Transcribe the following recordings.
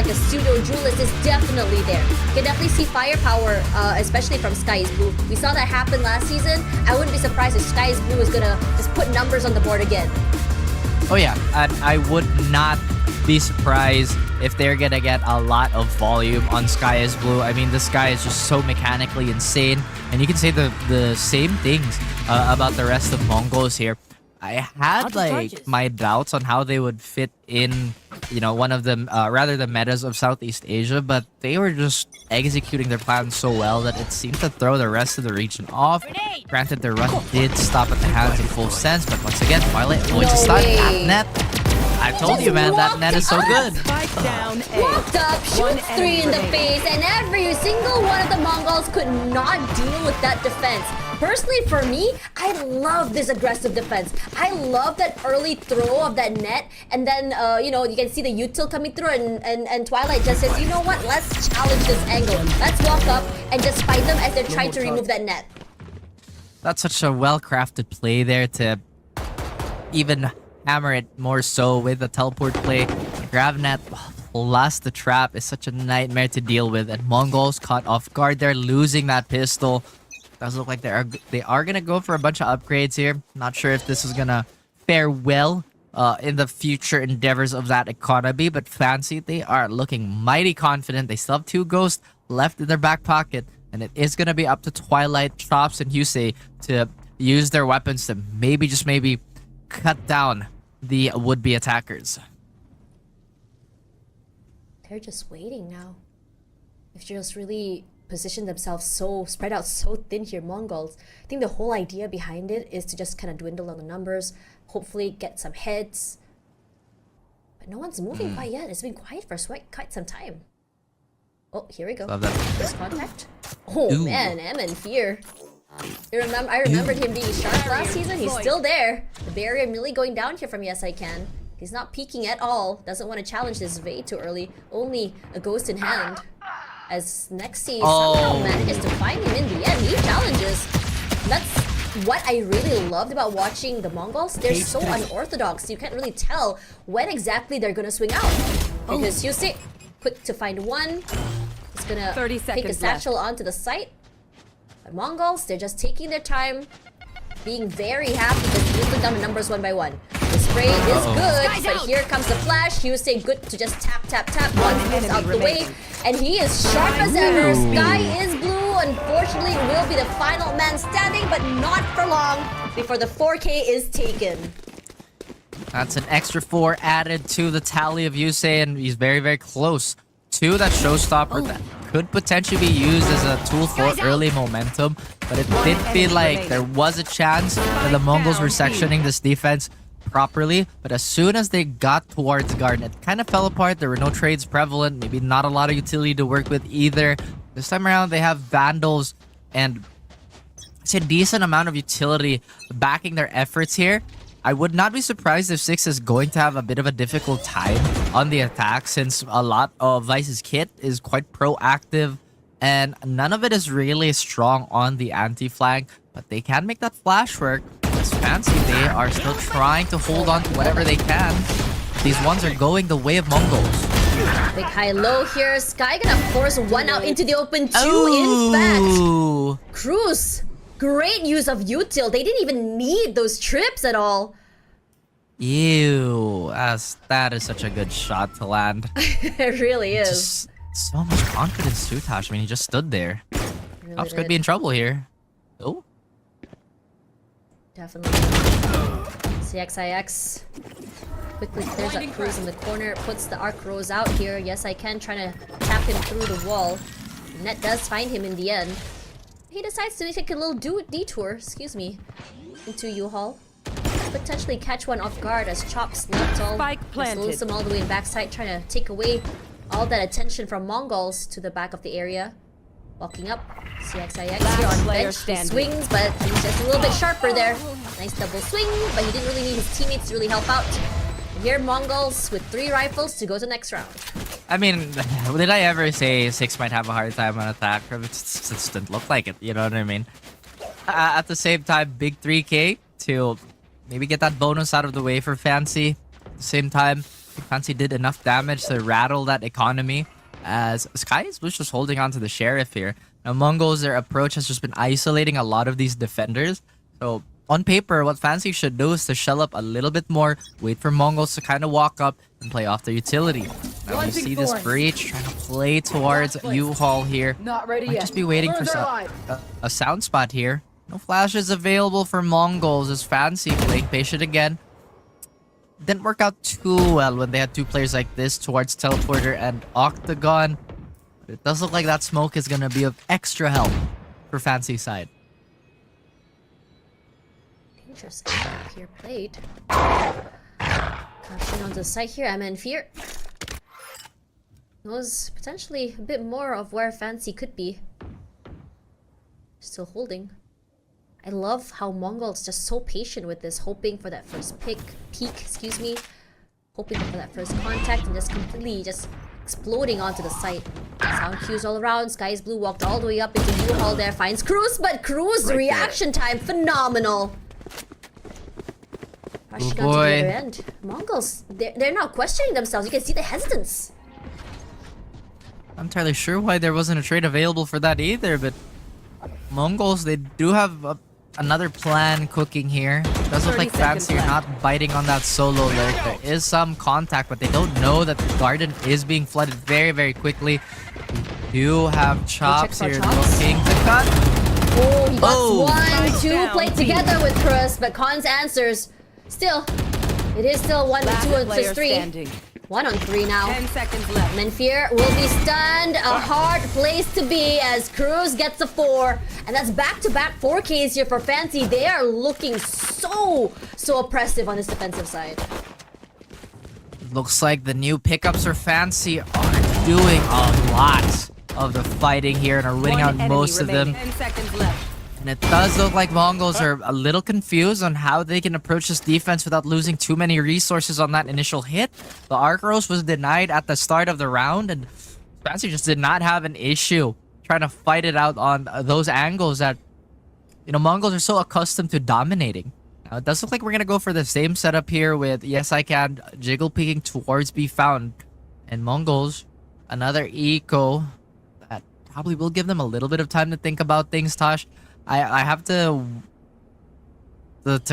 like a pseudo duelist is definitely there. You can definitely see firepower, especially from Sky is Blue. We saw that happen last season. I wouldn't be surprised if Sky is Blue is gonna just put numbers on the board again. Oh yeah, and I would not be surprised if they're gonna get a lot of volume on Sky is Blue. I mean, this guy is just so mechanically insane, and you can say the same things about the rest of Mongols here. I had like my doubts on how they would fit in, you know, one of them, rather the metas of Southeast Asia, but they were just executing their plan so well that it seemed to throw the rest of the region off. Granted, their run did stop at the hands of Full Sense, but once again, Twilight avoids a stun. That net, I told you, man, that net is so good. Walked up, shoots 3 in the face, and every single one of the Mongols could not deal with that defense. Personally, for me, I love this aggressive defense. I love that early throw of that net, and then, you know, you can see the util coming through, and Twilight just says, you know what, let's challenge this angle. Let's walk up and just fight them as they're trying to remove that net. That's such a well-crafted play there to even hammer it more so with the teleport play. Grab net plus the trap is such a nightmare to deal with, and Mongols caught off guard. They're losing that pistol. Does look like they are gonna go for a bunch of upgrades here. Not sure if this is gonna fare well in the future endeavors of that economy, but Fancy, they are looking mighty confident. They still have 2 ghosts left in their back pocket, and it is gonna be up to Twilight, Chops, and Yusei to use their weapons to maybe, just maybe, cut down the would-be attackers. They're just waiting now. If they just really position themselves so spread out so thin here, Mongols. I think the whole idea behind it is to just kind of dwindle on the numbers, hopefully get some heads. But no one's moving quite yet. It's been quiet for quite some time. Oh, here we go. First contact. Oh man, M in fear. I remembered him being sharp last season. He's still there. The barrier really going down here from Yes I Can. He's not peeking at all. Doesn't want to challenge this way too early. Only a ghost in hand. As Nexi somehow manages to find him in the end. He challenges. That's what I really loved about watching the Mongols. They're so unorthodox. You can't really tell when exactly they're gonna swing out. Because Yusei, quick to find one. He's gonna take a satchel onto the site. But Mongols, they're just taking their time, being very happy to whittling down the numbers one by one. The spray is good, but here comes the flash. Yusei good to just tap, tap, tap. One moves out the way, and he is sharp as ever. Sky is Blue, unfortunately, will be the final man standing, but not for long before the 4K is taken. That's an extra 4 added to the tally of Yusei, and he's very, very close to that showstopper that could potentially be used as a tool for early momentum. But it did feel like there was a chance that the Mongols were sectioning this defense properly, but as soon as they got towards Garden, it kind of fell apart. There were no trades prevalent, maybe not a lot of utility to work with either. This time around, they have Vandals and it's a decent amount of utility backing their efforts here. I would not be surprised if 6 is going to have a bit of a difficult time on the attack, since a lot of Vice's kit is quite proactive and none of it is really strong on the anti-flank, but they can make that flash work. It's Fancy, they are still trying to hold on to whatever they can. These ones are going the way of Mongols. Big high-low here. Sky gonna force one out into the open 2, in fact. Cruz, great use of util. They didn't even need those trips at all. Ew, that is such a good shot to land. It really is. Just so much confidence too, Tash. I mean, he just stood there. Really Tops could be in trouble here. Oh. Definitely. CXIX quickly clears up Cruz in the corner, puts the arc rose out here. Yes, I Can trying to tap him through the wall. The net does find him in the end. He decides to take a little detour, excuse me, into U-Haul. Potentially catch one off guard as Chops left all, slows him all the way in backside, trying to take away all that attention from Mongols to the back of the area. Walking up, CXIX here on bench. He swings, but he's just a little bit sharper there. Nice double swing, but he didn't really need his teammates to really help out. And here, Mongols with 3 rifles to go to the next round. I mean, did I ever say 6 might have a hard time on attack? It just didn't look like it, you know what I mean? At the same time, big 3K to maybe get that bonus out of the way for Fancy. At the same time, Fancy did enough damage to rattle that economy, as Sky's Blue's just holding on to the Sheriff here. Now, Mongols, their approach has just been isolating a lot of these defenders. So, on paper, what Fancy should do is to shell up a little bit more, wait for Mongols to kind of walk up and play off their utility. Now, you see this breach trying to play towards U-Haul here. Not ready Might yet. just be waiting for a sound spot here. No flashes available for Mongols as Fancy playing patient again. Didn't work out too well when they had two players like this towards Teleporter and Octagon. But it does look like that smoke is going to be of extra help for Fancy side. Dangerous attack here played. Crashing onto the site here, I'm in fear. Knows potentially a bit more of where Fancy could be. Still holding. I love how Mongol's just so patient with this, hoping for that first peak, excuse me. Hoping for that first contact and just completely just exploding onto the site. Sound cues all around. Sky's Blue walked all the way up into U-Haul there, finds Cruz, but Cruz reaction time phenomenal. Rushing on to the other end. Mongols, they're not questioning themselves. You can see the hesitance. I'm entirely sure why there wasn't a trade available for that either, but Mongols, they do have another plan cooking here. Does look like Fancy are not biting on that solo lurk. There is some contact, but they don't know that the garden is being flooded very, very quickly. We do have Chops here looking to cut. Oh, he got 1, 2 played together with Cruz, but Khan's answers. Still, it is still 1 to 2 and 3. 1 on 3 now. 10 seconds left. Menfear will be stunned. A hard place to be as Cruz gets a 4. And that's back-to-back 4Ks here for Fancy. They are looking so oppressive on this defensive side. Looks like the new pickups for Fancy are doing a lot of the fighting here and are winning out most of them. 10 seconds left. And it does look like Mongols are a little confused on how they can approach this defense without losing too many resources on that initial hit. The Archros was denied at the start of the round, and Fancy just did not have an issue trying to fight it out on those angles that, you know, Mongols are so accustomed to dominating. Now, it does look like we're going to go for the same setup here with Yes I Can jiggle peeking towards B found. And Mongols, another eco that probably will give them a little bit of time to think about things, Tosh. I have to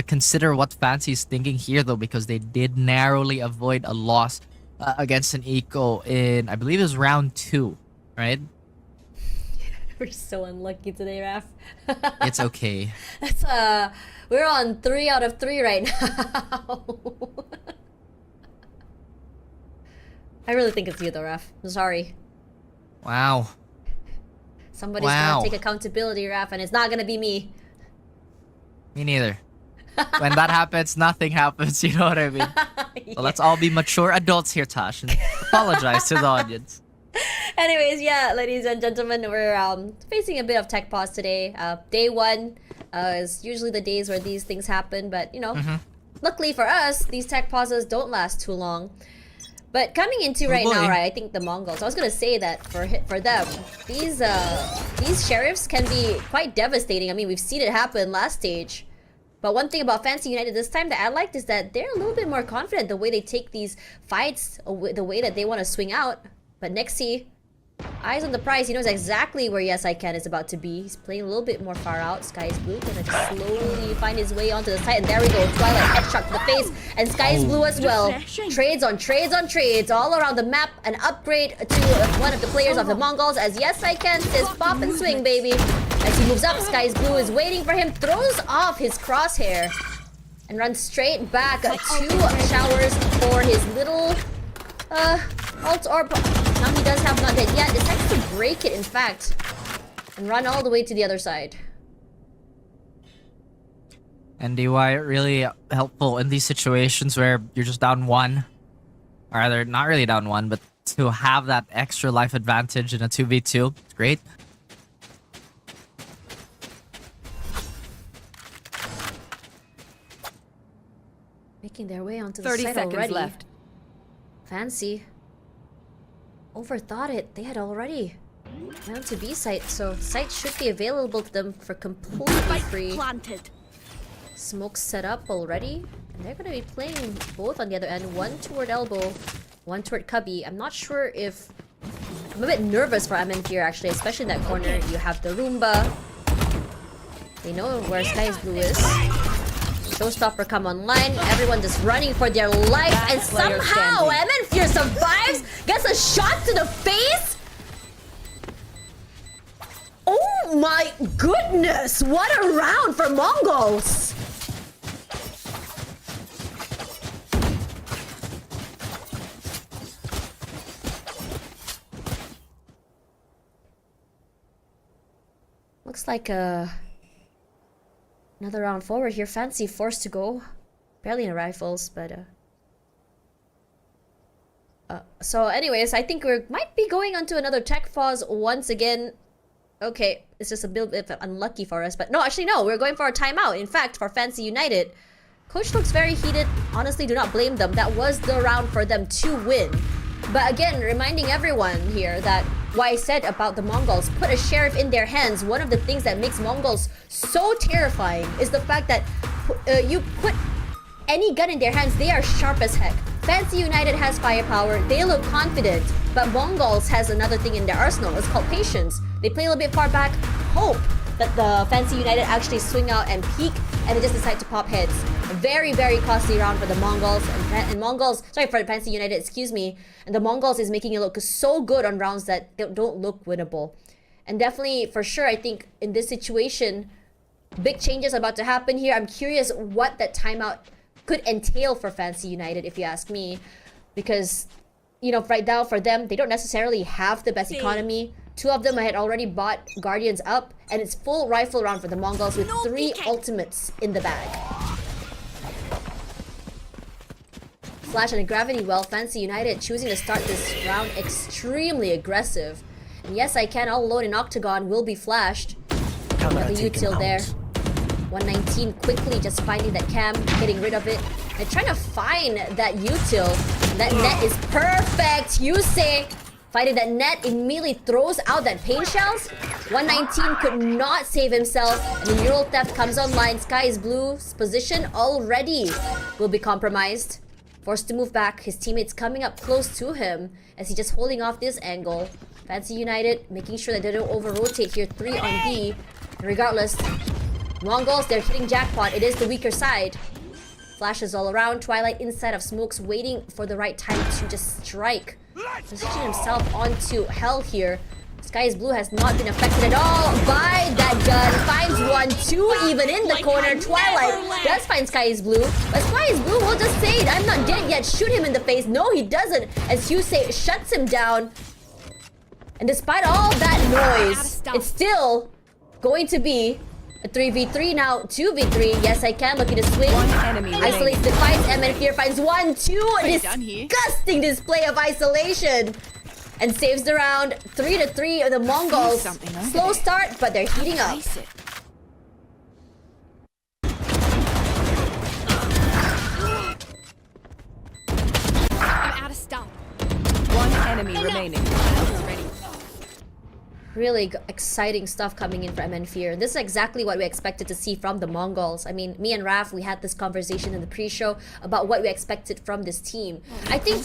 consider what Fancy's thinking here, though, because they did narrowly avoid a loss against an eco in, I believe it was round 2, right? We're so unlucky today, Raf. It's okay. That's we're on 3 out of 3 right now. I really think it's you, though, Raf. I'm sorry. Wow. Somebody's gonna take accountability, Raf, and it's not gonna be me. Me neither. When that happens, nothing happens, you know what I mean? Yeah. So let's all be mature adults here, Tosh, and apologize to the audience. Anyways, yeah, ladies and gentlemen, we're facing a bit of tech pause today. Day 1 is usually the days where these things happen, but, you know, luckily for us, these tech pauses don't last too long. But coming into now, right, I think the Mongols, I was gonna say that for them, these sheriffs can be quite devastating. I mean, we've seen it happen last stage. But one thing about Fancy United this time that I liked is that they're a little bit more confident the way they take these fights, the way that they want to swing out. But Nexi, eyes on the prize, he knows exactly where Yes I Can is about to be. He's playing a little bit more far out. Sky's Blue gonna just slowly find his way onto the site, and there we go. Twilight headshot to the face, and Sky's Blue as well. Trades on trades on trades all around the map. An upgrade to one of the players of the Mongols as Yes I Can says pop and swing, baby. As he moves up, Sky's Blue is waiting for him, throws off his crosshair, and runs straight back. 2 showers for his little ult orb. Now he does have not dead yet. Decides to break it, in fact, and run all the way to the other side. And DY really helpful in these situations where you're just down 1. Or rather, not really down 1, but to have that extra life advantage in a 2v2. It's great. Making their way onto the 30 site seconds already. left. Fancy. Overthought it. They had already went to B site, so site should be available to them for completely free. Planted. Smoke set up already. And they're gonna be playing both on the other end. One toward elbow, one toward cubby. I'm not sure if... I'm a bit nervous for MN here actually, especially in that corner. You have the Roomba. They know where Sky's Blue is. Showstopper come online. Everyone just running for their life. And somehow MN Fear survives. Gets a shot to the face. Oh my goodness. What a round for Mongols. Looks like another round forward here. Fancy forced to go. Barely in rifles, but so anyways, I think we might be going onto another tech pause once again. Okay, it's just a bit unlucky for us, but no, actually no, we're going for a timeout. In fact, for Fancy United, coach looks very heated. Honestly, do not blame them. That was the round for them to win. But again, reminding everyone here that what I said about the Mongols, put a sheriff in their hands. One of the things that makes Mongols so terrifying is the fact that you put any gun in their hands, they are sharp as heck. Fancy United has firepower, they look confident, but Mongols has another thing in their arsenal. It's called patience. They play a little bit far back, hope that the Fancy United actually swing out and peek, and they just decide to pop heads. A very, very costly round for the Mongols, and Mongols, sorry, for Fancy United, excuse me, and the Mongols is making it look so good on rounds that don't look winnable. And definitely, for sure, I think in this situation, big changes are about to happen here. I'm curious what that timeout could entail for Fancy United, if you ask me, because, you know, right now for them, they don't necessarily have the best economy. Two of them had already bought Guardians up, and it's full rifle round for the Mongols with 3 ultimates in the bag. Flash and a gravity well. Fancy United choosing to start this round extremely aggressive. And yes, I can all alone in Octagon will be flashed. Got the util there. 119 quickly just finding that cam, getting rid of it. And trying to find that util. That net is perfect. Yusei finding that net, immediately throws out that pain shells. 119 could not save himself. And the neural theft comes online. Sky is Blue's position already will be compromised. Forced to move back. His teammates coming up close to him as he just holding off this angle. Fancy United making sure that they don't over-rotate here. 3 on B. And regardless, Mongols, they're hitting jackpot. It is the weaker side. Flashes all around. Twilight inside of smokes, waiting for the right time to just strike. Position himself onto hell here. Sky is Blue has not been affected at all by that gun. Finds 1-2 even in the corner. Twilight does find Sky is Blue, but Sky is Blue will just say, I'm not dead yet. Shoot him in the face. No, he doesn't, as Yusei shuts him down. And despite all that noise, it's still going to be a 3v3 now, 2v3. Yes, I can. Looking to swing. Isolates the fight. MN Fear finds 1-2. Disgusting display of isolation. And saves the round. 3-3 of the Mongols. Slow start, but they're heating up. I'm out of stock. One enemy remaining. Really exciting stuff coming in for MN Fear. This is exactly what we expected to see from the Mongols. I mean, me and Raf, we had this conversation in the pre-show about what we expected from this team. I think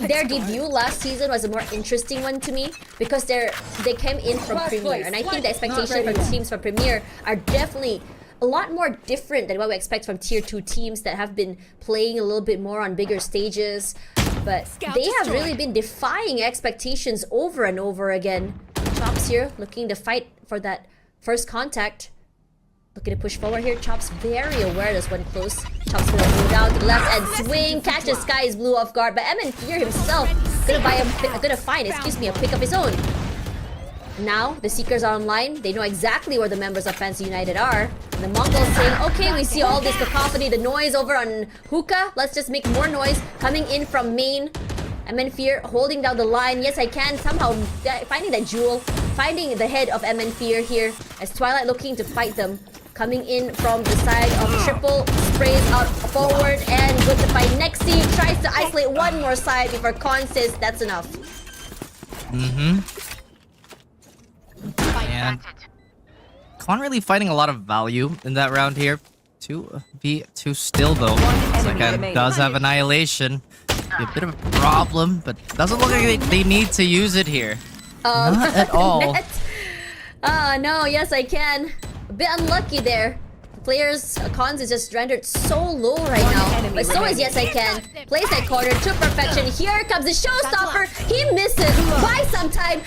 their debut last season was a more interesting one to me because they came in from Premier, and I think the expectation from teams from Premier are definitely a lot more different than what we expect from tier 2 teams that have been playing a little bit more on bigger stages. But they have really been defying expectations over and over again. Chops here, looking to fight for that first contact. Looking to push forward here. Chops very aware this one close. Chops gonna move down to the left and swing. Catches Sky is Blue off guard, but MN Fear himself gonna find a pick of his own. Now the Seekers are online. They know exactly where the members of Fancy United are. And the Mongols saying, okay, we see all this cacophony, the noise over on Hookah. Let's just make more noise coming in from main. MN Fear holding down the line. Yes, I can. Somehow finding that jewel. Finding the head of MN Fear here. As Twilight looking to fight them. Coming in from the side of Triple. Sprays out forward. And good to find Nexi. Tries to isolate one more side before Con says that's enough. And Con really finding a lot of value in that round here 2v2 still though. enemy Again, remaining. does have Annihilation. Be a bit of a problem, but doesn't look like they need to use it here. Not at all. No, yes I can. A bit unlucky there. The player's cons is just rendered so low right now. enemy But so is remaining. yes I can. Plays that corner to perfection. Here comes the showstopper. He misses by some time. 9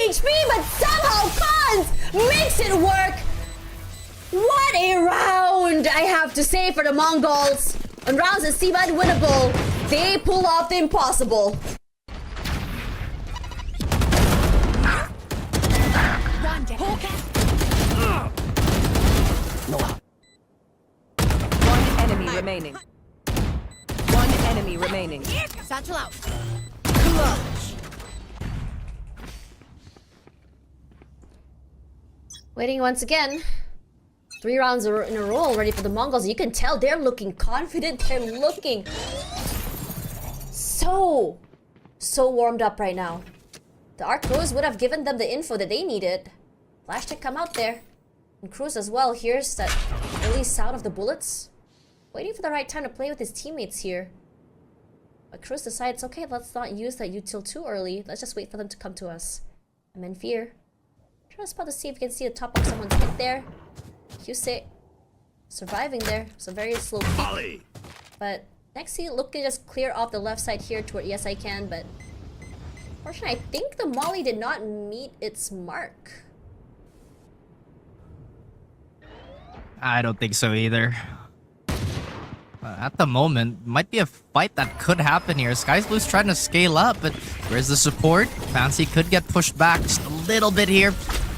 HP, but somehow cons makes it work. What a round, I have to say, for the Mongols. On rounds that seem unwinnable, they pull off the impossible. One enemy remaining. One enemy remaining. Satchel out. Waiting once again. 3 rounds in a row already for the Mongols. You can tell they're looking confident. They're looking so warmed up right now. The Arc Rose would have given them the info that they needed. Flash to come out there. And Cruz as well hears that early sound of the bullets. Waiting for the right time to play with his teammates here. But Cruz decides, okay, let's not use that util too early. Let's just wait for them to come to us. I'm in fear. Trying to spot to see if you can see the top of someone's head there. Husei surviving there. It's a very slow peek. But next he look to just clear off the left side here toward yes I can, but unfortunately I think the molly did not meet its mark. I don't think so either. At the moment, might be a fight that could happen here. Sky's Blue's trying to scale up, but where's the support? Fancy could get pushed back just a little bit here.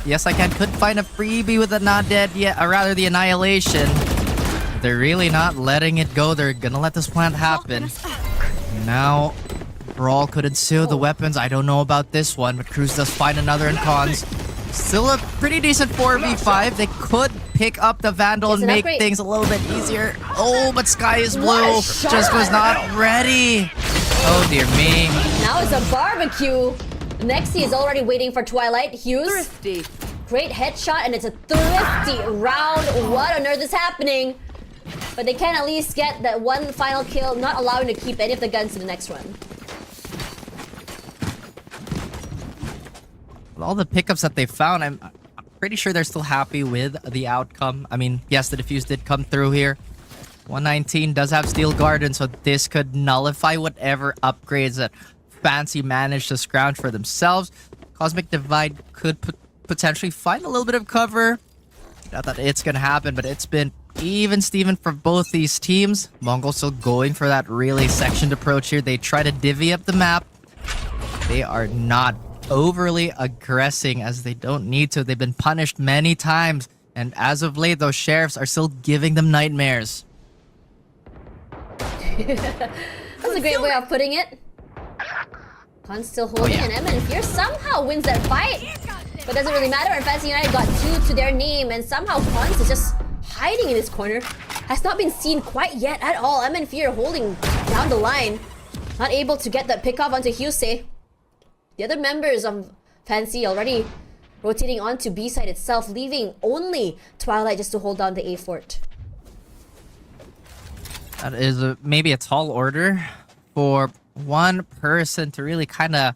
Yes, I could find a freebie with the not dead yet, or rather the Annihilation. They're really not letting it go. They're gonna let this plant happen. Now, brawl could ensue. The weapons, I don't know about this one, but Cruz does find another in cons. Still a pretty decent 4v5. They could pick up the Vandal It's and an make upgrade. things a little bit easier. Oh, but Sky is What Blue a shot! just was not ready. Oh dear me. Now it's a barbecue. Nexi is already waiting for Twilight. Hughes, Thrifty. great headshot, and it's a thrifty round. What on earth is happening? But they can at least get that one final kill, not allowing to keep any of the guns to the next run. With all the pickups that they found, I'm pretty sure they're still happy with the outcome. I mean, yes, the defuse did come through here. 119 does have Steel Garden, so this could nullify whatever upgrades that Fancy managed to scrounge for themselves. Cosmic Divide could potentially find a little bit of cover. Not that it's gonna happen, but it's been even Steven for both these teams. Mongols still going for that really sectioned approach here. They try to divvy up the map. They are not overly aggressing as they don't need to. They've been punished many times, and as of late, those sheriffs are still giving them nightmares. That's a great way of putting it. Khan's still holding, yeah. and MN Fear somehow wins that fight. But doesn't really matter. And Fancy United got 2 to their name, and somehow Khans is just hiding in this corner. Has not been seen quite yet at all. MN Fear holding down the line. Not able to get that pick off onto Husei. The other members of Fancy already rotating onto B side itself, leaving only Twilight just to hold down the A fort. That is maybe a tall order for one person to really kind of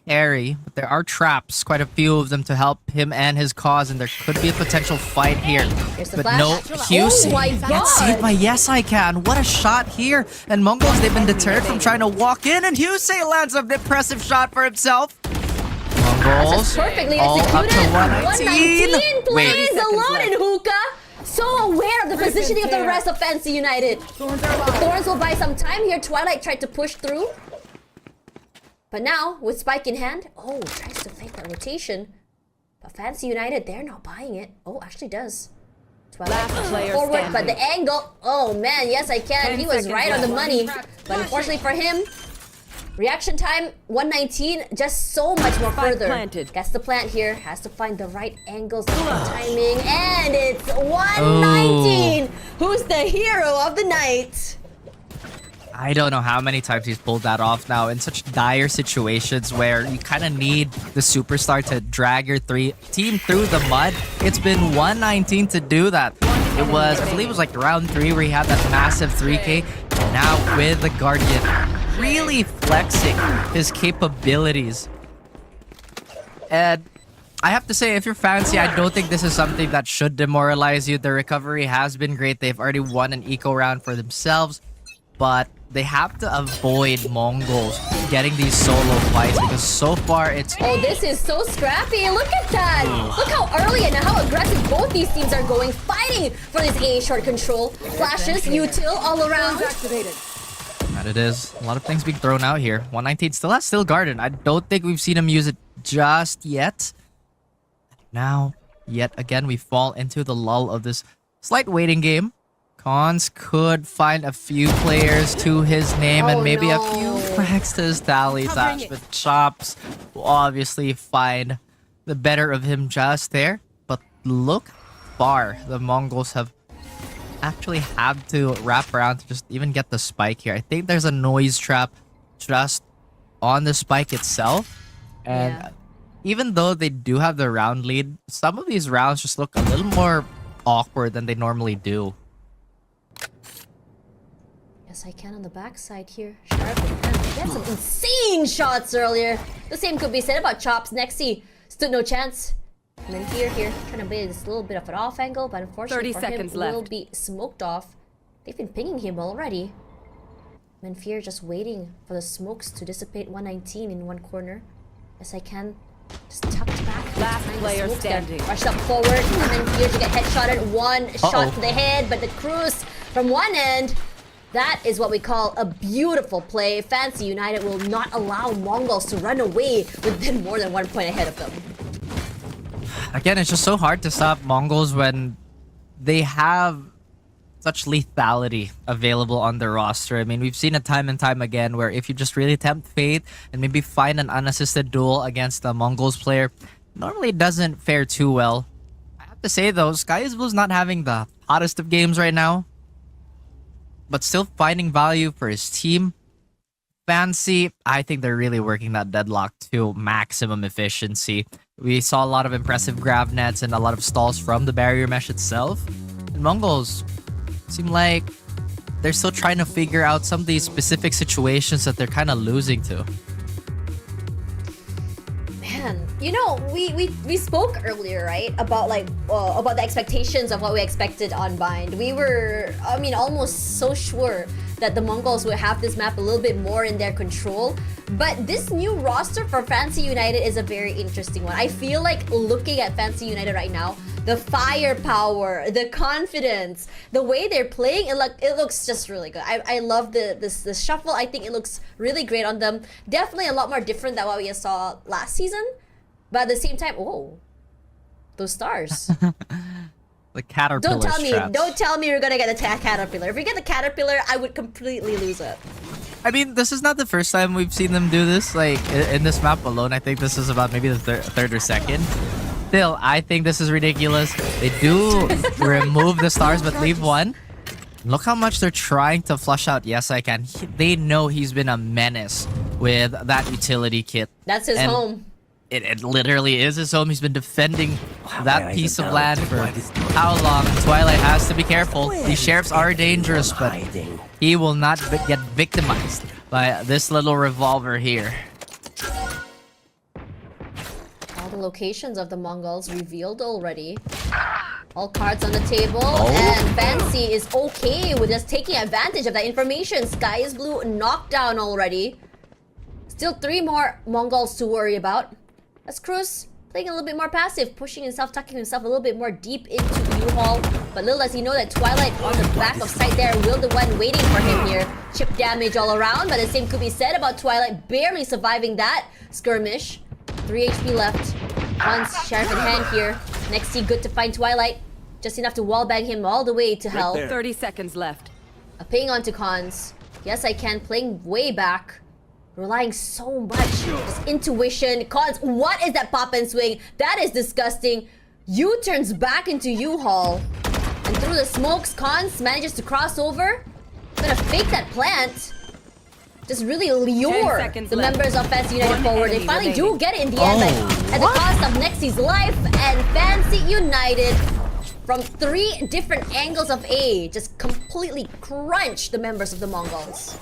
carry, but there are traps, quite a few of them, to help him and his cause, and there could be a potential fight here. Here's the But flash. no, Hughes Oh my gets saved God. by Yes I Can. What a shot here! And Mongols, they've been deterred from trying to walk in, and Hughes lands an impressive shot for himself. Mongols, Perfectly all up executed. to 119. 119 plays Wait, alone in hookah. So aware of the positioning of the rest of Fancy United. The Thorns will buy some time here. Twilight tried to push through. But now, with Spike in hand, oh, tries to fake that rotation. But Fancy United, they're not buying it. Oh, actually does. Twilight Last player forward, standing. but the angle, oh man, yes I can. 10 He was seconds right on the left. money. But unfortunately for him, reaction time, 119, just so much more Spike further. planted. Gets the plant here, has to find the right angles, the right timing, and it's 119! Who's the hero of the night? I don't know how many times he's pulled that off now in such dire situations where you kind of need the superstar to drag your team through the mud. It's been 119 to do that. It was, I believe it was like round 3 where he had that massive 3K. And now with the Guardian, really flexing his capabilities. And I have to say, if you're fancy, I don't think this is something that should demoralize you. The recovery has been great. They've already won an eco round for themselves. But they have to avoid Mongols getting these solo fights because so far it's... Oh, this is so scrappy. Look at that. Look how early and how aggressive both these teams are going, fighting for this A short control. Flashes, util all around. That it is. A lot of things being thrown out here. 119 still has Still Garden. I don't think we've seen him use it just yet. Now, yet again, we fall into the lull of this slight waiting game. Cons could find a few players to his name and maybe a few frags to his tally touch, but Chops will obviously find the better of him just there. But look far the Mongols have actually had to wrap around to just even get the spike here. I think there's a noise trap just on the spike itself. And even though they do have the round lead, some of these rounds just look a little more awkward than they normally do. Yes, I can on the backside here. Sharp and he had some insane shots earlier. The same could be said about Chops. Nexi stood no chance. And then here, trying to play this little bit of an off angle, but unfortunately 30 for seconds him, left. will be smoked off. They've been pinging him already. Menfear just waiting for the smokes to dissipate. 119 in one corner. Yes, I can. Just tucked back. Last player standing. Rushed up forward, and then here to get headshotted. One shot to the head, but the cruise from one end. That is what we call a beautiful play. Fancy United will not allow Mongols to run away within more than 1 point ahead of them. Again, it's just so hard to stop Mongols when they have such lethality available on their roster. I mean, we've seen it time and time again where if you just really tempt fate and maybe find an unassisted duel against a Mongols player, normally it doesn't fare too well. I have to say though, SkyZblue's not having the hottest of games right now, but still finding value for his team. Fancy, I think they're really working that deadlock to maximum efficiency. We saw a lot of impressive grab nets and a lot of stalls from the barrier mesh itself. And Mongols seem like they're still trying to figure out some of these specific situations that they're kind of losing to. Man, you know, we spoke earlier, right, about about the expectations of what we expected on Bind. We were, I mean, almost so sure that the Mongols would have this map a little bit more in their control. But this new roster for Fancy United is a very interesting one. I feel like looking at Fancy United right now, the firepower, the confidence, the way they're playing, it looks just really good. I love the shuffle. I think it looks really great on them. Definitely a lot more different than what we saw last season. But at the same time, oh, those stars. The caterpillar Don't tell me you're gonna get a caterpillar. If you get the caterpillar, I would completely lose it. I mean, this is not the first time we've seen them do this. Like, in this map alone, I think this is about maybe the third or second. Still, I think this is ridiculous. They do remove the stars, but leave one. Look how much they're trying to flush out Yes I Can. They know he's been a menace with that utility kit. That's his home. It literally is his home. He's been defending that piece of land for how long? Twilight has to be careful. These sheriffs are dangerous, but he will not get victimized by this little revolver here. All the locations of the Mongols revealed already. All cards on the table, and Fancy is okay with just taking advantage of that information. SkyZblue knocked down already. Still 3 more Mongols to worry about. As Cruz playing a little bit more passive, pushing himself, tucking himself a little bit more deep into U-Haul. But little does he know that Twilight on the back of sight there will the one waiting for him here. Chip damage all around, but the same could be said about Twilight barely surviving that skirmish. 3 HP left. Once Sheriff in hand here. Nexi good to find Twilight. Just enough to wallbang him all the way to hell. 30 seconds left. A ping onto Cons. Yes I Can playing way back. Relying so much just intuition. Cons, what is that pop and swing? That is disgusting. U-turns back into U-Haul. And through the smokes, Cons manages to cross over. Gonna fake that plant. Just really lure the members of Fancy United forward. They finally do get it in the end, but at the cost of Nexi's life. And Fancy United from 3 different angles of A. Just completely crunch the members of the Mongols.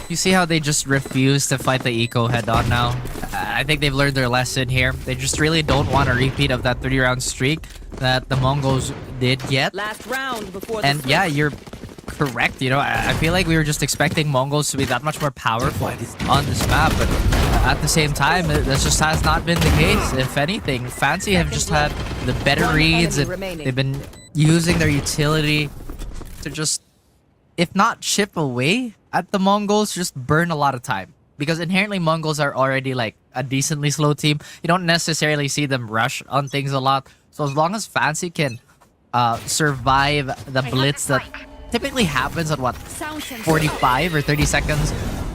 You see how they just refuse to fight the eco head-on now? I think they've learned their lesson here. They just really don't want a repeat of that 3-round streak that the Mongols did get. Last round before the And switch. yeah, you're correct. You know, I feel like we were just expecting Mongols to be that much more powerful on this map, but at the same time, that just has not been the case. If anything, fCY have just had the better One reads, enemy and remaining. they've been using their utility to just, if not chip away at the Mongols, just burn a lot of time. Because inherently Mongols are already like a decently slow team. You don't necessarily see them rush on things a lot. So as long as fCY can survive the blitz that typically happens at what, 45 or 30 seconds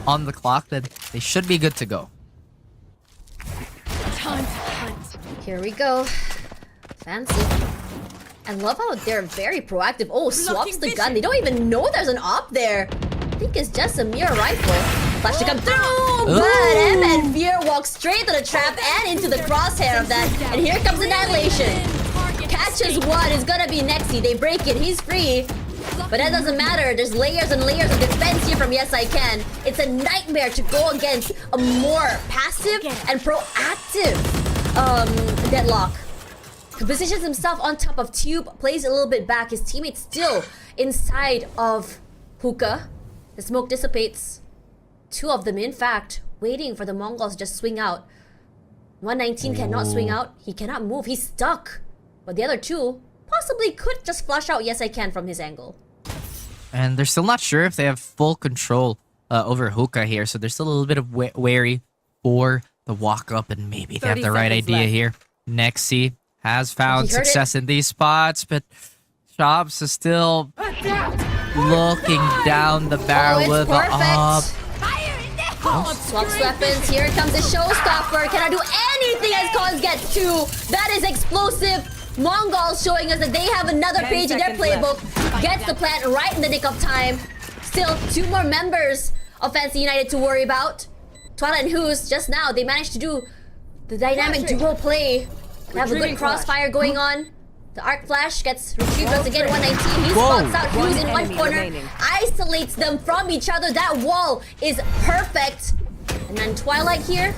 on the clock, then they should be good to go. Here we go. fCY. And love how they're very proactive. Oh, swaps the gun. They don't even know there's an op there. I think it's just a mere rifle. Flash to come through, but M and Fear walk straight to the trap and into the crosshair of that. And here comes Annihilation. Catches one, is gonna be Nexi. They break it, he's free. But that doesn't matter. There's layers and layers of defense here from Yes I Can. It's a nightmare to go against a more passive and proactive Deadlock. He positions himself on top of Tube, plays a little bit back. His teammate's still inside of Hookah. The smoke dissipates. 2 of them, in fact, waiting for the Mongols to just swing out. 119 cannot swing out. He cannot move. He's stuck. But the other 2 possibly could just flush out Yes I Can from his angle. And they're still not sure if they have full control over Hookah here. So they're still a little bit of wary for the walk up, and maybe they have the right idea here. Nexi has found success in these spots, but Chops is still looking down the barrel with the up. Swaps weapons. Here comes the showstopper. Cannot do anything as Cons gets 2. That is explosive. Mongols showing us that they have another page in their playbook. Gets the plant right in the nick of time. Still 2 more members of fCY United to worry about. Twala and Who's just now, they managed to do the dynamic duo play. They have a good crossfire going on. The arc flash gets retrieved once again. 119. He spots out Who's in one corner, isolates them from each other. That wall is perfect. And then Twilight here,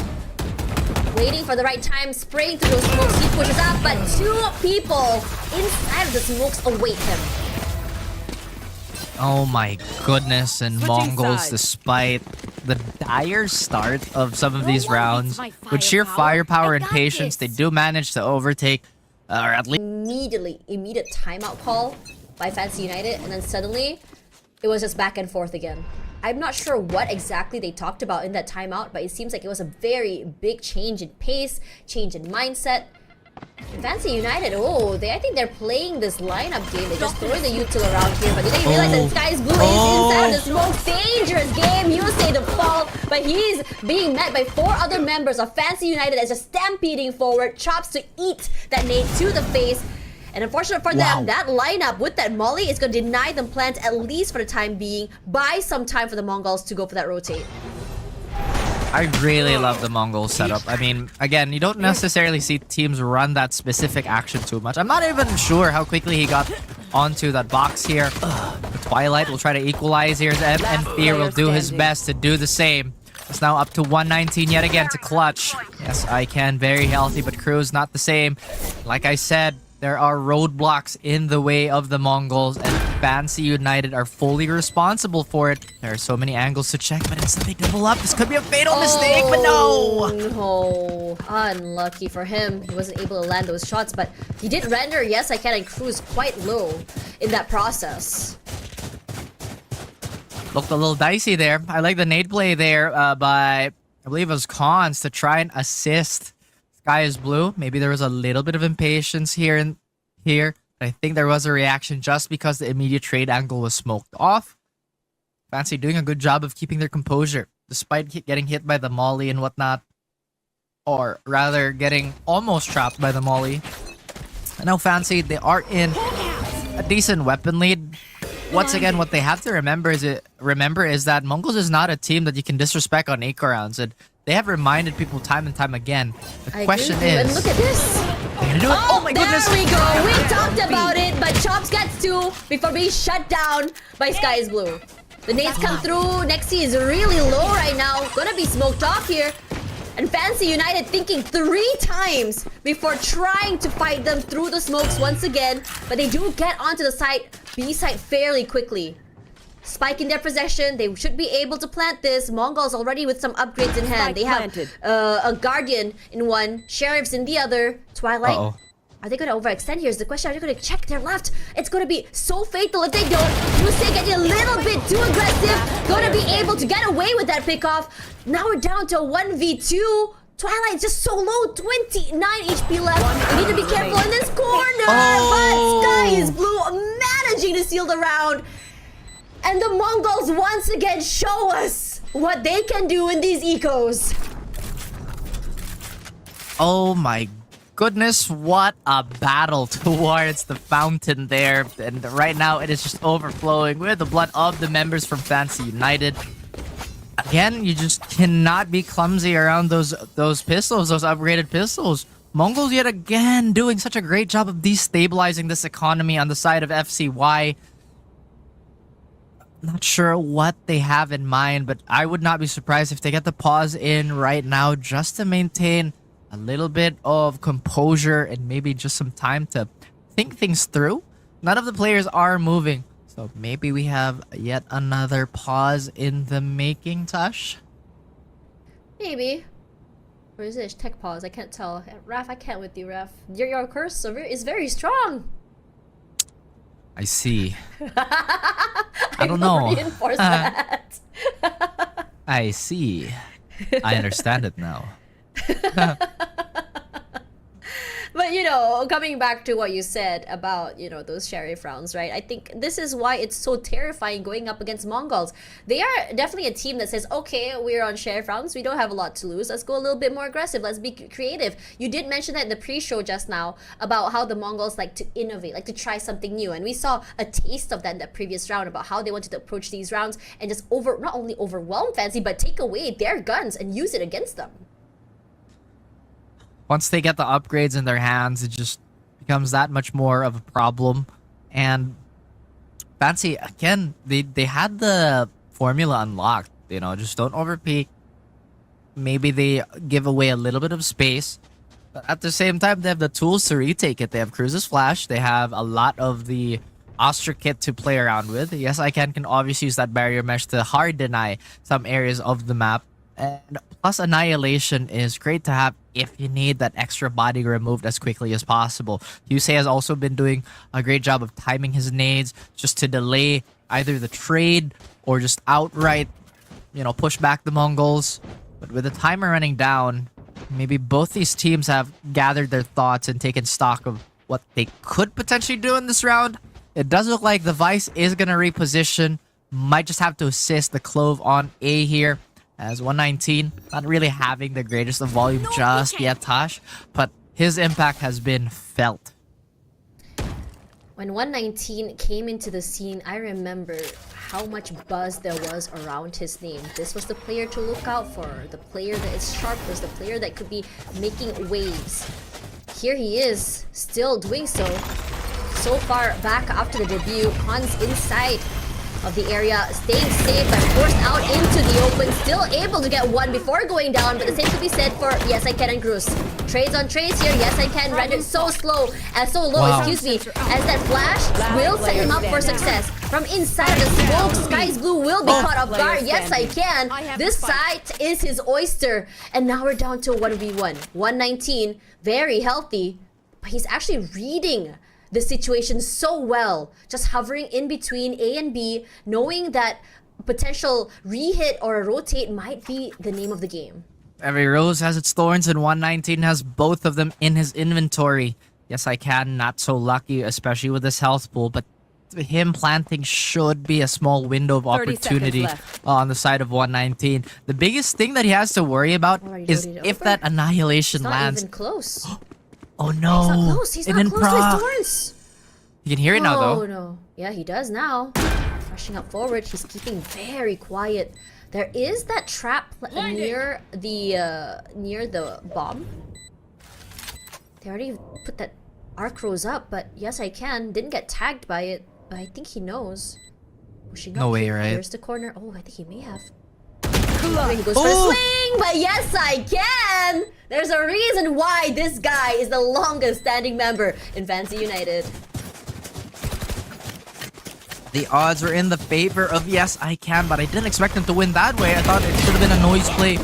waiting for the right time, spraying through those smokes. He pushes out, but 2 people inside of the smokes await him. Oh my goodness, and Mongols, despite the dire start of some of these rounds, with sheer firepower and patience, they do manage to overtake, or at least Immediate timeout call by fCY United, and then suddenly it was just back and forth again. I'm not sure what exactly they talked about in that timeout, but it seems like it was a very big change in pace, change in mindset. fCY United, I think they're playing this lineup game. They're just throwing the util around here, but they realize that Sky's Blue is inside of the smoke. Dangerous game. You say the fall, but he's being met by 4 other members of fCY United as just stampeding forward. Chops to eat that nade to the face. And unfortunate for them, that lineup with that molly is going to deny them plant, at least for the time being. Buy some time for the Mongols to go for that rotate. I really love the Mongol setup. I mean, again, you don't necessarily see teams run that specific action too much. I'm not even sure how quickly he got onto that box here. The Twilight will try to equalize here. And Fear will do his best to do the same. It's now up to 119 yet again to clutch. Yes, I Can very healthy, but Crew's not the same. Like I said, there are roadblocks in the way of the Mongols, and fCY United are fully responsible for it. There are so many angles to check, but instead they double up. This could be a fatal mistake, but no! No, unlucky for him. He wasn't able to land those shots, but he did render Yes I Can and Cruise quite low in that process. Looked a little dicey there. I like the nade play there by, I believe it was Cons, to try and assist Sky is Blue. Maybe there was a little bit of impatience here. I think there was a reaction just because the immediate trade angle was smoked off. fCY doing a good job of keeping their composure, despite getting hit by the molly and whatnot. Or rather, getting almost trapped by the molly. And now fCY, they are in a decent weapon lead. Once again, what they have to remember is that Mongols is not a team that you can disrespect on eco rounds, and they have reminded people time and time again. The question is, and look at this. gonna do it. Oh my goodness. There we go. We talked about it, but Chops gets 2 before being shut down by Sky is Blue. The nades come through. Nexi is really low right now. Gonna be smoked off here. And Fancy United thinking 3 times before trying to fight them through the smokes once again. But they do get onto the site, B site fairly quickly. Spike in their possession. They should be able to plant this. Mongols already with some upgrades in hand. They have a Guardian in one, Sheriffs in the other. Twilight. Uh-oh. Are they going to overextend? Here's the question. Are they going to check their left? It's going to be so fatal if they don't. Yusei getting a little bit too aggressive. Going to be able to get away with that pickoff. Now we're down to a 1v2. Twilight's just so low. 29 HP left. We need to be careful in this corner. But Sky is Blue managing to seal the round. And the Mongols once again show us what they can do in these ecos. Oh my goodness, what a battle towards the fountain there. And right now it is just overflowing with the blood of the members from Fancy United. Again, you just cannot be clumsy around those pistols, those upgraded pistols. Mongols yet again doing such a great job of destabilizing this economy on the side of fCY. Not sure what they have in mind, but I would not be surprised if they get the pause in right now just to maintain a little bit of composure and maybe just some time to think things through. None of the players are moving, so maybe we have yet another pause in the making, Tash? Maybe. Or is it tech pause? I can't tell. Raf, I can't with you, Raf. Your curse is very strong. I see. I don't know. Reinforce that. I see. I understand it now. But, you know, coming back to what you said about, you know, those sheriff rounds, right? I think this is why it's so terrifying going up against Mongols. They are definitely a team that says, okay, we're on sheriff rounds. We don't have a lot to lose. Let's go a little bit more aggressive. Let's be creative. You did mention that in the pre-show just now about how the Mongols like to innovate, like to try something new. And we saw a taste of that in the previous round about how they wanted to approach these rounds and just not only overwhelm Fancy, but take away their guns and use it against them. Once they get the upgrades in their hands, it just becomes that much more of a problem. And Fancy, again, they had the formula unlocked. You know, just don't overpeak. Maybe they give away a little bit of space. But at the same time, they have the tools to retake it. They have Cruise's Flash. They have a lot of the Astra kit to play around with. Yes, I can obviously use that barrier mesh to hard deny some areas of the map. And plus, Annihilation is great to have if you need that extra body removed as quickly as possible. Yusei has also been doing a great job of timing his nades just to delay either the trade or just outright, you know, push back the Mongols. But with the timer running down, maybe both these teams have gathered their thoughts and taken stock of what they could potentially do in this round. It does look like the Vice is going to reposition. Might just have to assist the Clove on A here. As 119, not really having the greatest of volume just yet, Tosh, but his impact has been felt. When 119 came into the scene, I remember how much buzz there was around his name. This was the player to look out for, the player that is sharpest, the player that could be making waves. Here he is, still doing so. So far back after the debut, Hans inside of the area, staying safe but forced out into the open, still able to get one before going down, but the same could be said for Yes I Can and Cruz. Trades on trades here, Yes I Can rendered so slow and so low, excuse me, as that flash will set him up for success. From inside of the smoke, Sky's Blue will be caught off guard. Yes I Can. This site is his oyster. And now we're down to a 1v1. 119, very healthy, but he's actually reading the situation so well, just hovering in between A and B, knowing that potential re-hit or a rotate might be the name of the game. Every rose has its thorns, and 119 has both of them in his inventory. Yes, I can. Not so lucky, especially with this health pool, but him planting should be a small window of opportunity on the side of 119. The biggest thing that he has to worry about is if that Annihilation lands. It's not even close. Oh no! He's not close. He's not close to his thorns. You can hear it now, though. Oh no! Yeah, he does now. Rushing up forward, he's keeping very quiet. There is that trap near the bomb. They already put that arc rose up, but yes, I can. Didn't get tagged by it, but I think he knows. Was she not? No way, right? Here's the corner. Oh, I think he may have. He goes for the swing, but yes, I can! There's a reason why this guy is the longest standing member in Fancy United. The odds were in the favor of yes, I can, but I didn't expect him to win that way. I thought it should have been a noise play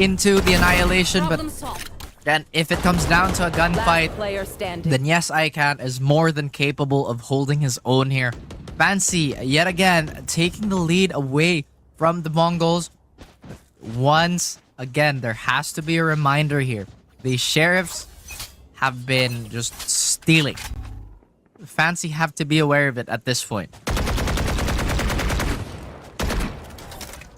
into the annihilation, but then if it comes down to a gunfight, Player standing. then yes, I can is more than capable of holding his own here. Fancy, yet again, taking the lead away from the Mongols. Once again, there has to be a reminder here. The Sheriffs have been just stealing. Fancy have to be aware of it at this point.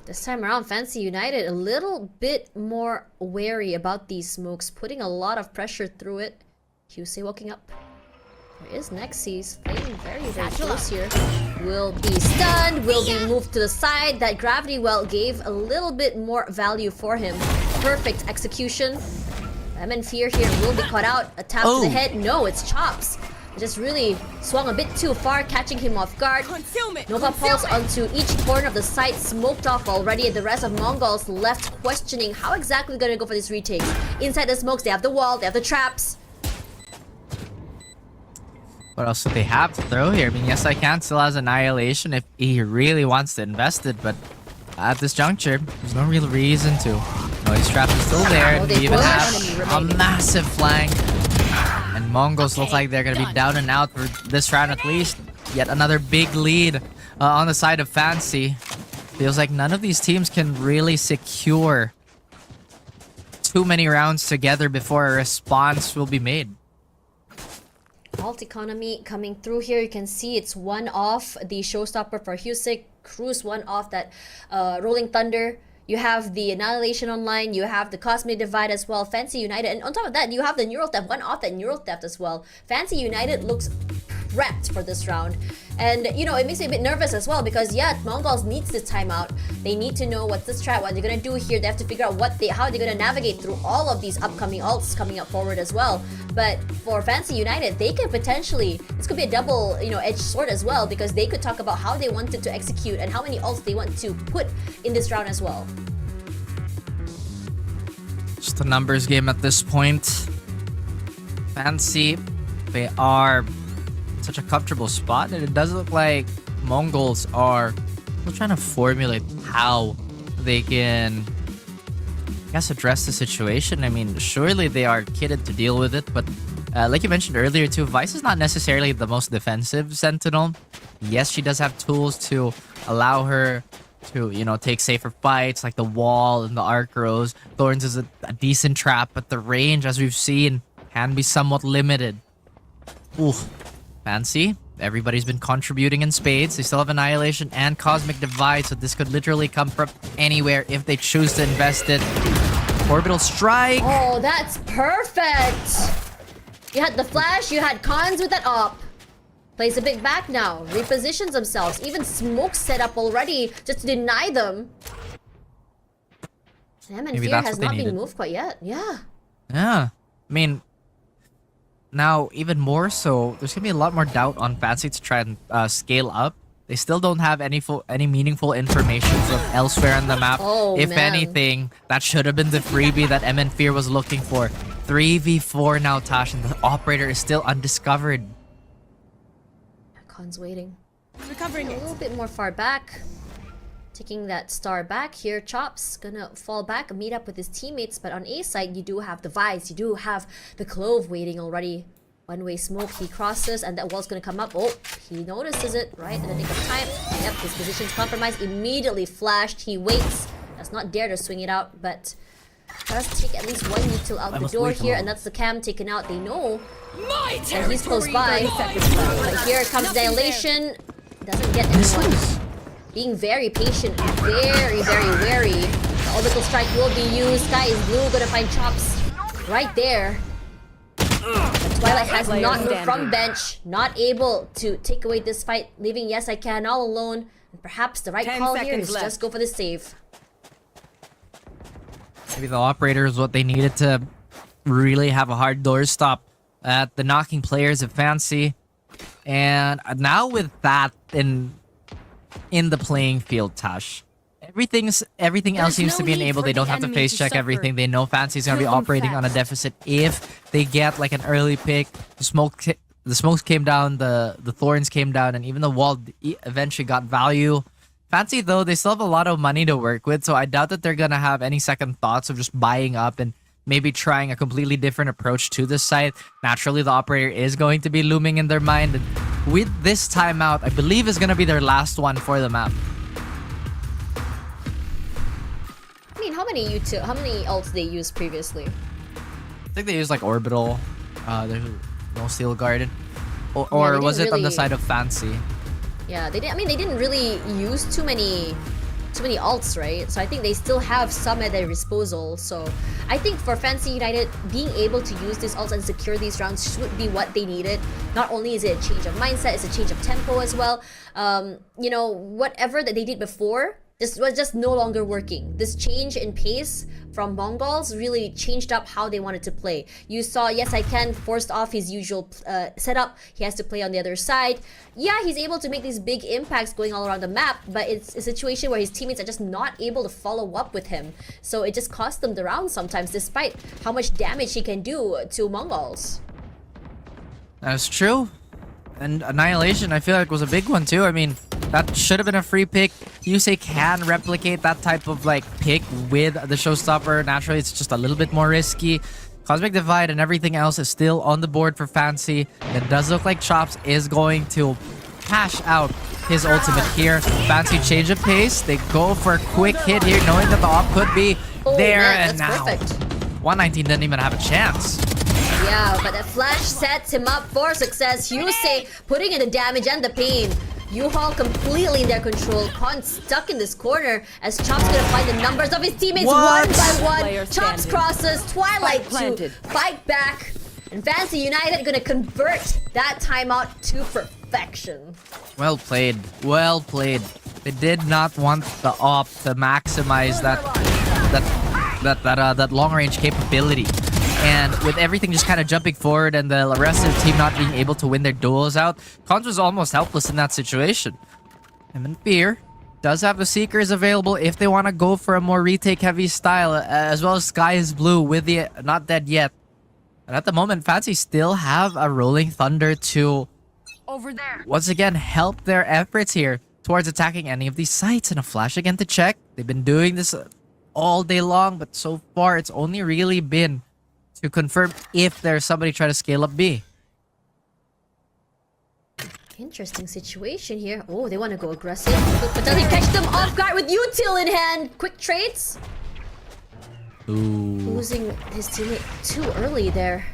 This time around, Fancy United a little bit more wary about these smokes, putting a lot of pressure through it. QC walking up. There is Nexus, playing very, very close here. Will be stunned, will be moved to the side. That gravity well gave a little bit more value for him. Perfect execution. MN Fear here will be caught out. A tap to the head. No, it's Chops. Just really swung a bit too far, catching him off guard. Nova Pulse onto each corner of the site, smoked off already, and the rest of Mongols left questioning how exactly they're gonna go for these retakes. Inside the smokes, they have the wall, they have the traps. What else do they have to throw here? I mean, yes, I can still has Annihilation if he really wants to invest it, but at this juncture, there's no real reason to. Noise Trap is still there, and we even have a massive flank. And Mongols look like they're going to be down and out for this round at least. Yet another big lead on the side of Fancy. Feels like none of these teams can really secure too many rounds together before a response will be made. Alt economy coming through here. You can see it's one off the showstopper for Husik. Cruise one off that Rolling Thunder. You have the Annihilation online. You have the Cosmic Divide as well. Fancy United. And on top of that, you have the Neural Theft. One off that Neural Theft as well. Fancy United looks prepped for this round. And, you know, it makes me a bit nervous as well because, yeah, Mongols needs this timeout. They need to know what's the strat, what they're going to do here. They have to figure out how they're going to navigate through all of these upcoming ults coming up forward as well. But for Fancy United, they could potentially, this could be a double, you know, edged sword as well because they could talk about how they wanted to execute and how many ults they want to put in this round as well. Just a numbers game at this point. Fancy, they are in such a comfortable spot, and it does look like Mongols are still trying to formulate how they can, I guess, address the situation. I mean, surely they are kitted to deal with it, but like you mentioned earlier too, Vice is not necessarily the most defensive Sentinel. Yes, she does have tools to allow her to, you know, take safer fights like the wall and the arc rose. Thorns is a decent trap, but the range, as we've seen, can be somewhat limited. Ooh, Fancy. Everybody's been contributing in spades. They still have Annihilation and Cosmic Divide, so this could literally come from anywhere if they choose to invest it. Orbital Strike. Oh, that's perfect. You had the flash, you had cons with that op. Plays a bit back now, repositions themselves, even smoke set up already just to deny them. MN Fear has not been moved quite yet. Yeah. Yeah. I mean, now even more so, there's gonna be a lot more doubt on Fancy to try and scale up. They still don't have any meaningful information from elsewhere on the map. Oh, if man. anything, that should have been the freebie that MN Fear was looking for. 3v4 now, Tash, and the operator is still undiscovered. Con's waiting. Recovering A little bit more far back. Taking that star back here. Chops gonna fall back, meet up with his teammates. But on A side, you do have the Vice. You do have the Clove waiting already. One-way smoke. He crosses, and that wall's gonna come up. Oh, he notices it right in the nick of time. Yep, his position's compromised. Immediately flashed. He waits. Does not dare to swing it out, but does take at least one util out the door here, and that's the cam taken out. They know, and he's close by. But here comes Annihilation. Doesn't get anyone. Being very patient, very, very wary. The orbital strike will be used. Sky is blue, gonna find Chops right there. But Twilight has not moved from bench, not able to take away this fight, leaving Yes I Can all alone. And perhaps the right call here is just go for the save. Maybe the operator is what they needed to really have a hard door stop at the knocking players of Fancy. And now with that in the playing field, Tash, everything else seems to be enabled. They don't have to face check everything. They know Fancy's gonna be operating on a deficit if they get like an early pick. The smokes came down, the thorns came down, and even the wall eventually got value. Fancy though, they still have a lot of money to work with, so I doubt that they're gonna have any second thoughts of just buying up and maybe trying a completely different approach to this site. Naturally, the operator is going to be looming in their mind. And with this timeout, I believe is gonna be their last one for the map. I mean, how many ults they used previously? I think they used like Orbital. There's no Steel Garden. Or Yeah, was it on the really- side of Fancy? Yeah, they didn't. I mean, they didn't really use too many ults, right? So I think they still have some at their disposal. So I think for Fancy United, being able to use these ults and secure these rounds should be what they needed. Not only is it a change of mindset, it's a change of tempo as well. You know, whatever that they did before, this was just no longer working. This change in pace from Mongols really changed up how they wanted to play. You saw, yes, I can forced off his usual setup. He has to play on the other side. Yeah, he's able to make these big impacts going all around the map, but it's a situation where his teammates are just not able to follow up with him. So it just cost them the round sometimes, despite how much damage he can do to Mongols. That's true. And Annihilation, I feel like, was a big one too. I mean, that should have been a free pick. Yusei can replicate that type of like pick with the Showstopper. Naturally, it's just a little bit more risky. Cosmic Divide and everything else is still on the board for Fancy. It does look like Chops is going to cash out his ultimate here. Fancy change of pace. They go for a quick hit here, knowing that the op could be there. Man, And that's now perfect. 119 didn't even have a chance. Yeah, but that flash sets him up for success. Yusei putting in the damage and the pain. U-Haul completely in their control. Con stuck in this corner as Chops gonna find the numbers of his teammates What? one by one. Player Chops standing. crosses, Twilight Spike planted. to fight back. And Fancy United gonna convert that timeout to perfection. Well played. Well played. They did not want the op to maximize that long range capability. And with everything just kind of jumping forward and the rest of the team not being able to win their duels out, Cons was almost helpless in that situation. And Fear does have the Seekers available if they want to go for a more retake heavy style, as well as Sky is Blue with the Not Dead Yet. And at the moment, Fancy still have a Rolling Thunder to Over there. once again help their efforts here towards attacking any of these sites. And a flash again to check. They've been doing this all day long, but so far it's only really been to confirm if there's somebody trying to scale up B. Interesting situation here. Oh, they want to go aggressive. But does he catch them off guard with util in hand? Quick trades. Ooh. Losing his teammate too early there.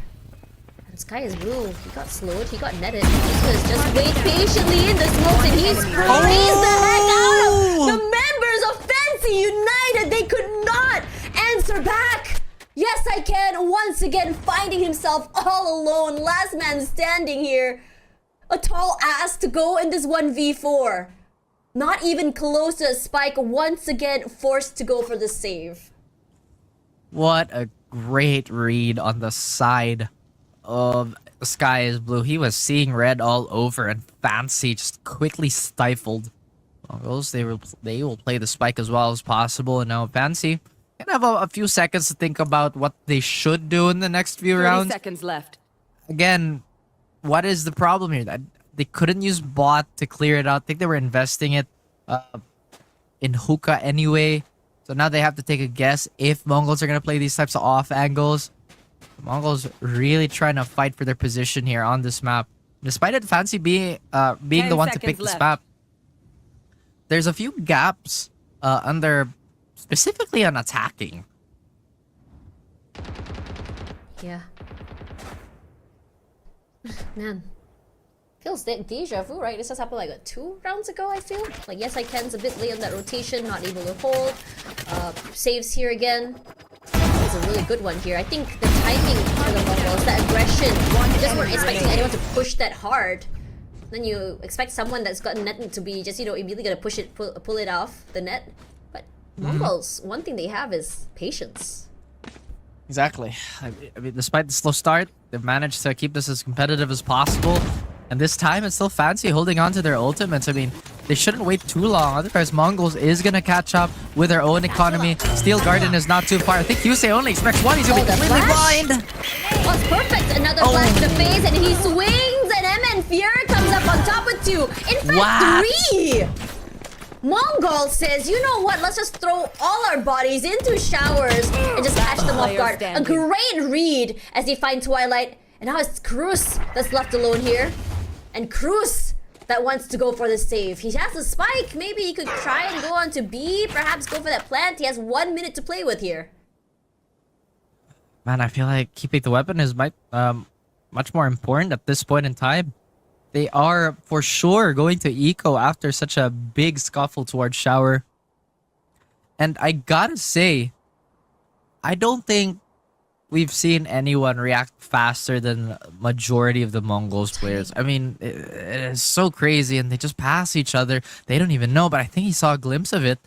And Sky is Blue. He got slowed. He got netted. Useless. Just wait patiently in the smokes and he sprays the heck out of the members of Fancy United. They could not answer back. Yes, I can. Once again, finding himself all alone. Last man standing here. A tall ass to go in this 1v4. Not even close to a spike. Once again, forced to go for the save. What a great read on the side of Sky is Blue. He was seeing red all over, and Fancy just quickly stifled. Mongols, they will play the spike as well as possible, and now Fancy can have a few seconds to think about what they should do in the next few 30 rounds. seconds left. Again, what is the problem here? That they couldn't use bot to clear it out. I think they were investing it in hookah anyway. So now they have to take a guess if Mongols are going to play these types of off angles. The Mongols really trying to fight for their position here on this map. Despite it Fancy being the 10 one to pick seconds this left. map, there's a few gaps under specifically on attacking. Yeah. Man. Feels deja vu, right? This has happened like 2 rounds ago, I feel. Like, yes, I can's a bit late on that rotation, not able to hold. Saves here again. It's a really good one here. I think the timing for the Mongols, that aggression, you just weren't expecting anyone to push that hard. Then you expect someone that's got net to be just, you know, immediately gonna pull it off the net. But Mongols, one thing they have is patience. Exactly. I mean, despite the slow start, they've managed to keep this as competitive as possible. And this time, it's still Fancy holding on to their ultimates. I mean, they shouldn't wait too long. Otherwise, Mongols is going to catch up with their own economy. Steel Garden is not too far. I think Yusei only expects one. He's going to be completely blind. Oh, it's perfect. Another flash to the face, and he swings, and MN Fury comes up on top with 2. In fact, 3! Mongol says, you know what, let's just throw all our bodies into showers and just catch them off guard. A great read as they find Twilight. And now it's Cruz that's left alone here. And Cruz that wants to go for the save. He has the spike. Maybe he could try and go on to B. Perhaps go for that plant. He has 1 minute to play with here. Man, I feel like keeping the weapon is much more important at this point in time. They are for sure going to eco after such a big scuffle towards shower. And I gotta say, I don't think we've seen anyone react faster than majority of the Mongols players. I mean, it is so crazy, and they just pass each other. They don't even know, but I think he saw a glimpse of it.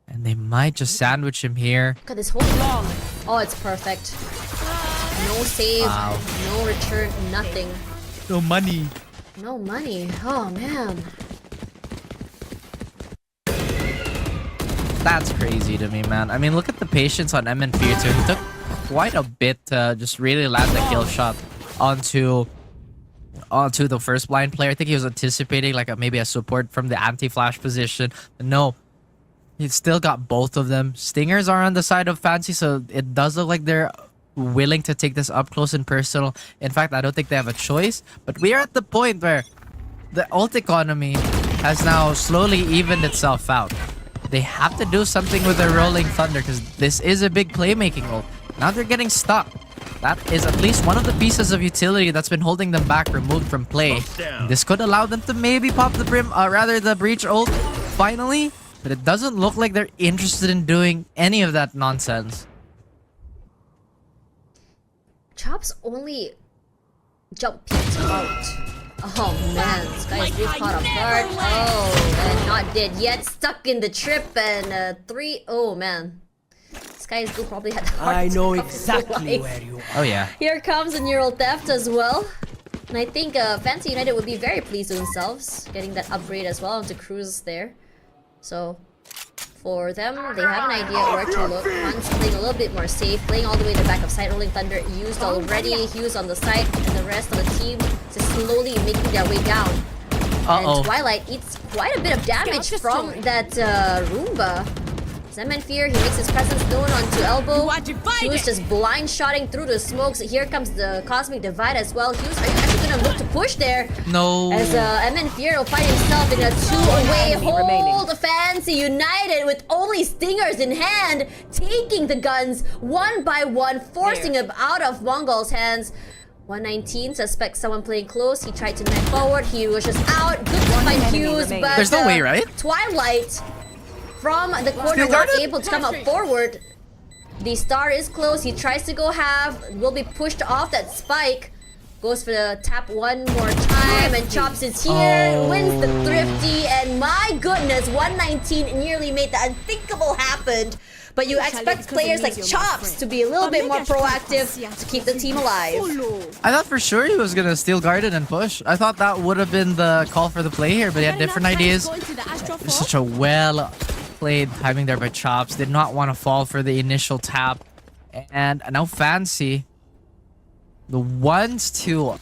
And they might just sandwich him here. Look at this whole long. Oh, it's perfect. No save, no return, nothing. No money. No money. Oh, man. That's crazy to me, man. I mean, look at the patience on MN Fear too. He took quite a bit to just really land the kill shot onto the first blind player. I think he was anticipating like maybe a support from the anti-flash position. But no, he still got both of them. Stingers are on the side of Fancy, so it does look like they're willing to take this up close and personal. In fact, I don't think they have a choice. But we are at the point where the ult economy has now slowly evened itself out. They have to do something with their Rolling Thunder because this is a big playmaking ult. Now they're getting stuck. That is at least one of the pieces of utility that's been holding them back removed from play. This could allow them to maybe pop the the breach ult finally. But it doesn't look like they're interested in doing any of that nonsense. Chops only jump peeked out. Oh man, this guy's really caught off guard. Oh, and not dead yet. Stuck in the trip and 3. Oh man. This guy's probably had the heart I know attack of his exactly life. where you are. Oh yeah. Here comes a neural theft as well. And I think Fancy United would be very pleased with themselves getting that upgrade as well onto Cruz there. So for them, they have an idea where to look. Hans playing a little bit more safe, playing all the way to the back of side. Rolling Thunder used already. Hughes on the side, and the rest of the team is slowly making their way down. And Twilight eats quite a bit of damage from that Roomba. Zeman Fear, he makes his presence known onto elbow. Hughes just blind shotting through the smokes. Here comes the Cosmic Divide as well. Hughes, are you actually gonna look to push there? No. As MN Fear will find himself in a 2-away hold. Fancy United with only stingers in hand, taking the guns one by one, forcing him out of Mongol's hands. 119 suspects someone playing close. He tried to knife forward. He was just out. Good to find Hughes, but there's no way, right? Twilight from the corner not able to come up forward. The star is close. He tries to go half. Will be pushed off that spike. Goes for the tap one more time, and Chops is here. Wins the Thrifty, and my goodness, 119 nearly made the unthinkable happen. But you expect players like Chops to be a little bit more proactive to keep the team alive. I thought for sure he was gonna steal Garden and push. I thought that would have been the call for the play here, but he had different ideas. Such a well-played timing there by Chops. Did not want to fall for the initial tap. And now Fancy, the ones to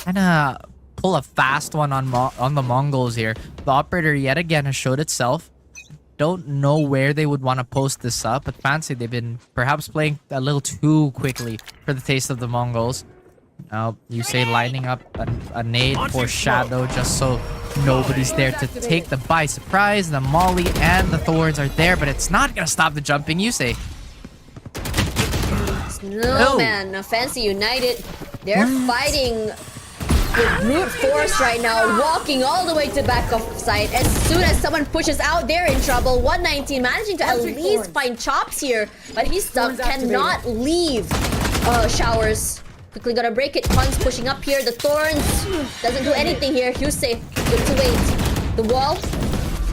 kind of pull a fast one on the Mongols here. The operator yet again has showed itself. Don't know where they would want to post this up, but Fancy, they've been perhaps playing a little too quickly for the taste of the Mongols. Now, you say lining up a nade for Shadow just so nobody's there to take them by surprise. The Molly and the Thorns are there, but it's not going to stop the jumping, you say. No, man. Fancy United, they're fighting with brute force right now, walking all the way to back of sight. As soon as someone pushes out, they're in trouble. 119 managing to at least find Chops here, but he's stuck, cannot leave Showers. Quickly gonna break it. Pun's pushing up here. The Thorns doesn't do anything here. Husei, good to wait. The wall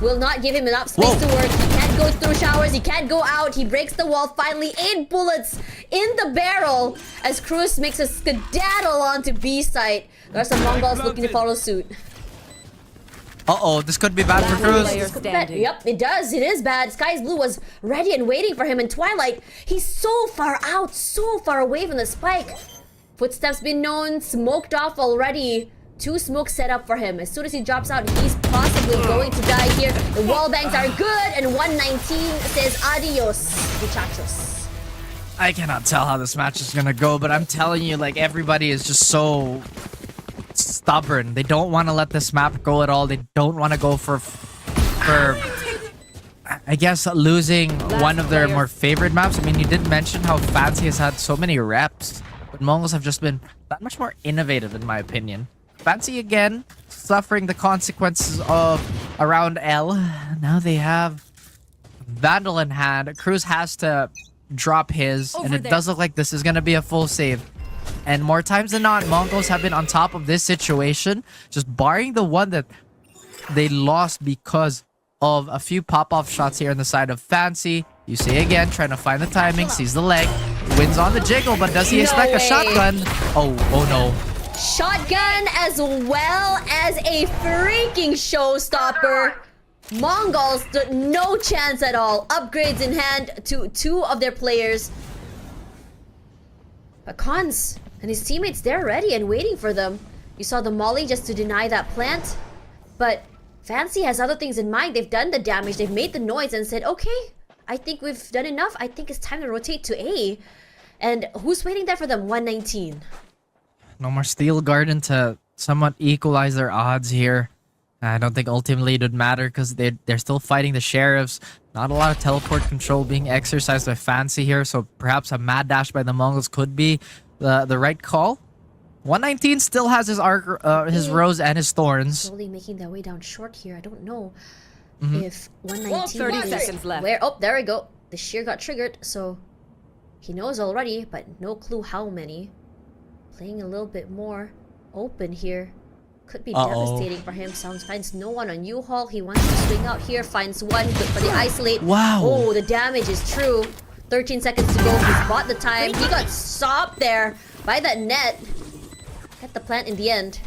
will not give him enough space to work. He can't goes through showers. He can't go out. He breaks the wall. Finally, 8 bullets in the barrel as Cruz makes a skedaddle onto B site. There are some Mongols looking to follow suit. Uh-oh, this could be bad for Cruz. Yep, it does. It is bad. Skies Blue was ready and waiting for him in Twilight. He's so far out, so far away from the spike. Footsteps been known, smoked off already. 2 smokes set up for him. As soon as he drops out, he's possibly going to die here. The wall bangs are good, and 119 says adios, muchachos. I cannot tell how this match is gonna go, but I'm telling you, like, everybody is just so stubborn. They don't want to let this map go at all. They don't want to go for I guess losing one of their more favorite maps. I mean, you did mention how Fancy has had so many reps, but Mongols have just been that much more innovative in my opinion. Fancy again suffering the consequences of around L. Now they have Vandal in hand. Cruz has to drop his, and it does look like this is gonna be a full save. And more times than not, Mongols have been on top of this situation, just barring the one that they lost because of a few pop-off shots here on the side of Fancy. You see again, trying to find the timing, sees the leg, wins on the jiggle, but does he expect a shotgun? Oh no. Shotgun as well as a freaking showstopper. Mongols stood no chance at all. Upgrades in hand to 2 of their players. But Cons and his teammates, they're ready and waiting for them. You saw the molly just to deny that plant. But Fancy has other things in mind. They've done the damage, they've made the noise and said, okay, I think we've done enough. I think it's time to rotate to A. And who's waiting there for them? 119. No more Steel Garden to somewhat equalize their odds here. I don't think ultimately it would matter because they're still fighting the Sheriffs. Not a lot of teleport control being exercised by Fancy here, so perhaps a mad dash by the Mongols could be the right call. 119 still has his his Rose and his Thorns. Slowly making their way down short here. I don't know if 119 30 is seconds left. where. Oh, there we go. The shear got triggered, so he knows already, but no clue how many. Playing a little bit more open here. Could be devastating for him. Sounds finds no one on U-Haul. He wants to swing out here. Finds one. Good for the isolate. Wow. Oh, the damage is true. 13 seconds to go. He's bought the time. He got stopped there by that net. Get the plant in the end.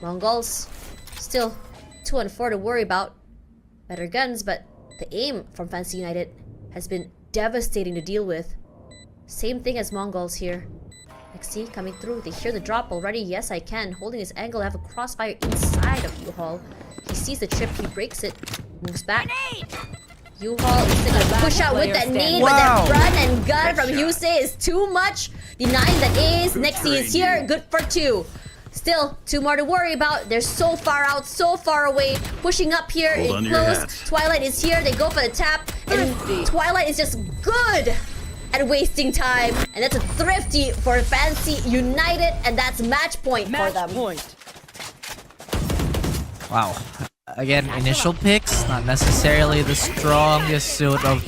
Mongols still 2-4 to worry about. Better guns, but the aim from Fancy United has been devastating to deal with. Same thing as Mongols here. XC coming through. They hear the drop already. Yes, I can. Holding his angle. I have a crossfire inside of U-Haul. He sees the trip. He breaks it. Moves back. U-Haul is gonna push out with that nade, but that run and gun from Yusei is too much. Denying the A's. Nexi is here. Good for 2. Still, 2 more to worry about. They're so far out, so far away. Pushing up here in close. Twilight is here. They go for the tap. And Twilight is just good at wasting time, and that's a thrifty for Fancy United, and that's match point for them. Wow. Again, initial picks, not necessarily the strongest suit of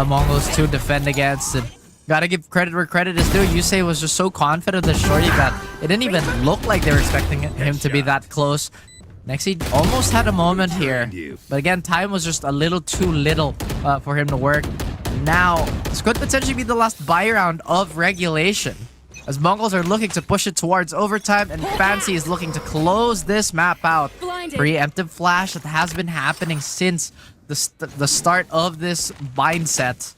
Mongols to defend against. And gotta give credit where credit is due. Yusei was just so confident of the shorty that it didn't even look like they were expecting him to be that close. Nexi almost had a moment here, but again, time was just a little too little for him to work. Now, this could potentially be the last buy round of regulation, as Mongols are looking to push it towards overtime, and Fancy is looking to close this map out. Preemptive flash that has been happening since the start of this bind set.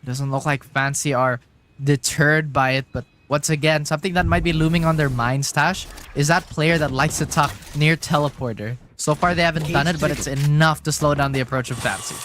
Doesn't look like Fancy are deterred by it, but once again, something that might be looming on their mind, Stash, is that player that likes to tuck near teleporter. So far, they haven't done it, but it's enough to slow down the approach of Fancy.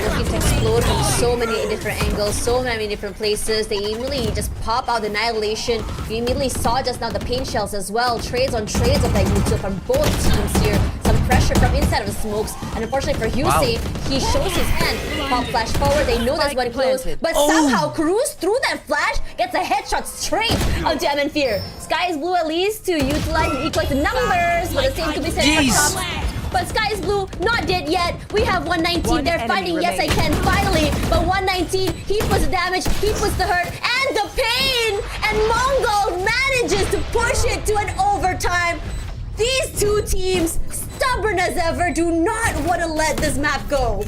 Looking to explode from so many different angles, so many different places. They immediately just pop out the Annihilation. You immediately saw just now the paint shells as well. Trades on trades of that Jutsu from both teams here. Some pressure from inside of the smokes. And unfortunately for Yusei, he shows his hand. Pop flash forward. They know there's one close. But somehow Cruz through that flash gets a headshot straight onto MN Fear. Sky is blue at least to utilize and equalize the numbers. But the same could be said for top. But Sky is blue, not dead yet. We have 119. They're fighting. Yes, I can. Finally. But 119, he puts the damage, he puts the hurt, and the pain. And Mongol manages to push it to an overtime. These 2 teams stubborn as ever, do not want to let this map go.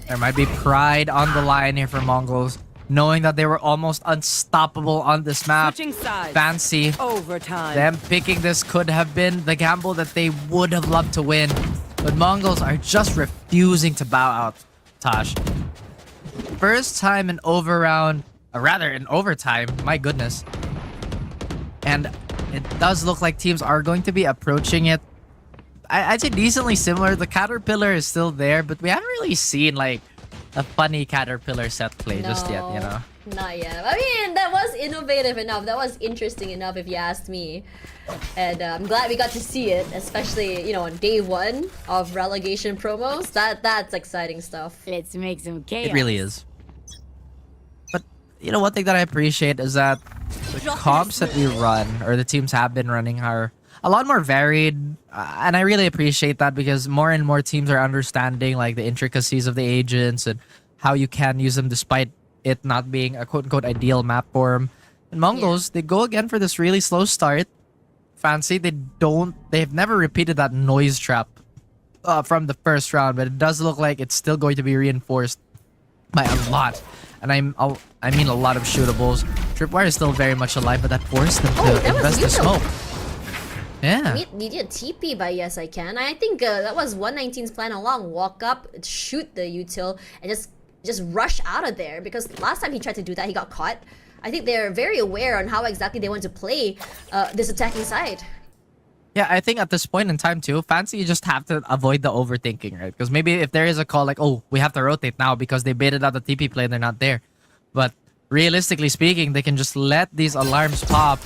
There might be pride on the line here for Mongols, knowing that they were almost unstoppable on this map. Switching sides. Fancy. Overtime. Them picking this could have been the gamble that they would have loved to win. But Mongols are just refusing to bow out, Tosh. First time in overtime, my goodness. And it does look like teams are going to be approaching it. I'd say decently similar. The Caterpillar is still there, but we haven't really seen like a funny Caterpillar set play just yet, you know? Not yet. I mean, that was innovative enough. That was interesting enough if you asked me. And I'm glad we got to see it, especially, you know, on day one of relegation promos. That's exciting stuff. Let's make some chaos. It really is. But, you know, one thing that I appreciate is that the comps that we run, or the teams have been running, are a lot more varied. And I really appreciate that because more and more teams are understanding like the intricacies of the agents and how you can use them despite it not being a quote-unquote ideal map for them. And Mongols, they go again for this really slow start. Fancy, they've never repeated that noise trap from the first round, but it does look like it's still going to be reinforced by a lot. And I mean a lot of shootables. Tripwire is still very much alive, but that forced them to invest the smoke. Yeah. Needed a TP by Yes I Can. I think that was 119's plan along. Walk up, shoot the util, and just rush out of there. Because last time he tried to do that, he got caught. I think they're very aware on how exactly they want to play this attacking side. Yeah, I think at this point in time too, Fancy, you just have to avoid the overthinking, right? Because maybe if there is a call like, oh, we have to rotate now because they baited out the TP play and they're not there. But realistically speaking, they can just let these alarms pop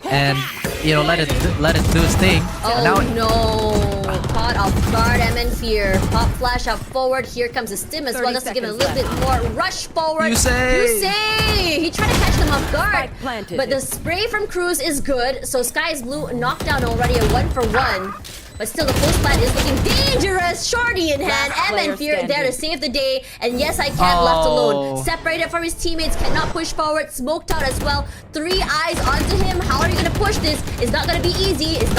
and, you know, let it do its thing. Oh now no! Caught off guard, MN Fear. Pop flash up forward. Here comes the stim as well, just to give it a little bit more rush forward. You say! He tried to catch them off guard, Spike planted. but the spray from Cruz is good. So Sky's Blue knocked down already a 1-for-1. But still, the full splat is looking dangerous. Shorty in hand. Last MN player Fear there to standing. save the day. And Yes I Can left alone. Separated from his teammates. Cannot push forward. Smoked out as well. 3 eyes onto him. How are you going to push this? It's not going to be easy. It's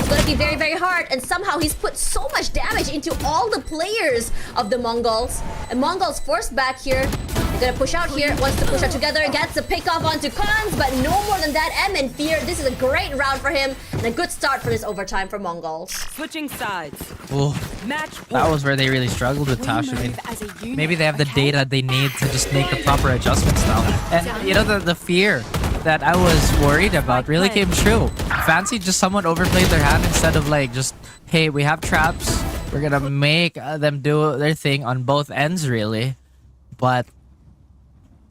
going to be very, very hard. And somehow he's put so much damage into all the players of the Mongols. And Mongols forced back here. They're going to push out here. Wants to push out together. Gets the pick off onto Cons. But no more than that. MN Fear. This is a great round for him. And a good start for this overtime for Mongols. Switching sides. Oh, Match that point. was where they really struggled with Tosh. I mean, As a unit, maybe they have the okay? data they need to just make the proper adjustments now. And you know, the fear that I was worried about really came true. Fancy just someone overplayed their hand instead of like just, hey, we have traps. We're gonna make them do their thing on both ends, really. But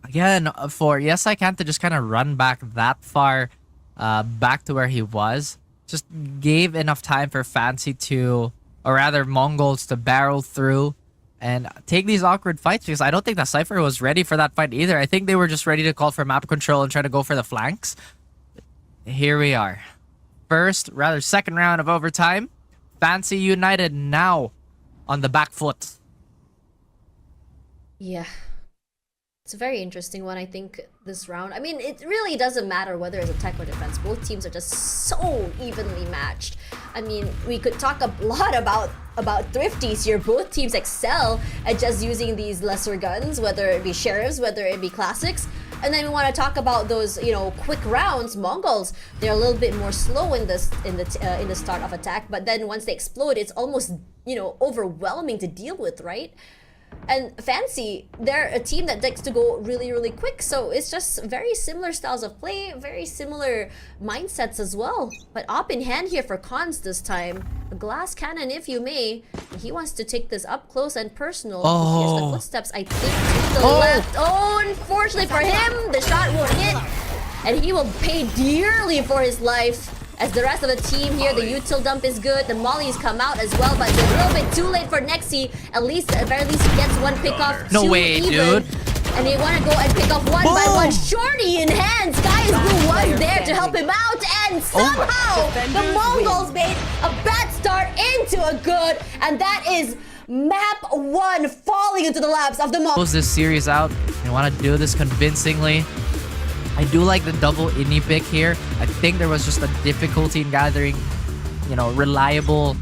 again, for Yes I Can to just kind of run back that far back to where he was, just gave enough time for Fancy to, or rather Mongols to barrel through and take these awkward fights, because I don't think that Cypher was ready for that fight either. I think they were just ready to call for map control and try to go for the flanks. Here we are. Second round of overtime. Fancy United now on the back foot. Yeah. It's a very interesting one, I think, this round. I mean, it really doesn't matter whether it's attack or defense. Both teams are just so evenly matched. I mean, we could talk a lot about thrifties here. Both teams excel at just using these lesser guns, whether it be sheriffs, whether it be classics. And then we want to talk about those, you know, quick rounds. Mongols, they're a little bit more slow in the start of attack, but then once they explode, it's almost, you know, overwhelming to deal with, right? And Fancy, they're a team that likes to go really, really quick. So it's just very similar styles of play, very similar mindsets as well. But up in hand here for Cons this time. A glass cannon, if you may. He wants to take this up close and personal. He hears the footsteps, I think, to the left. Oh, unfortunately for him, the shot won't hit. And he will pay dearly for his life. As the rest of the team here, the util dump is good. The mollies come out as well, but it's a little bit too late for Nexi. At very least he gets one pick off. No two way, even. dude. And they want to go and pick off one by one. Shorty in hand. Sky is Blue was there to help him out. And somehow the Mongols made a bad start into a good. And that is map 1 falling into the laps of the Mongols. Close this series out. You want to do this convincingly. I do like the double ini pick here. I think there was just a difficulty in gathering, you know, reliable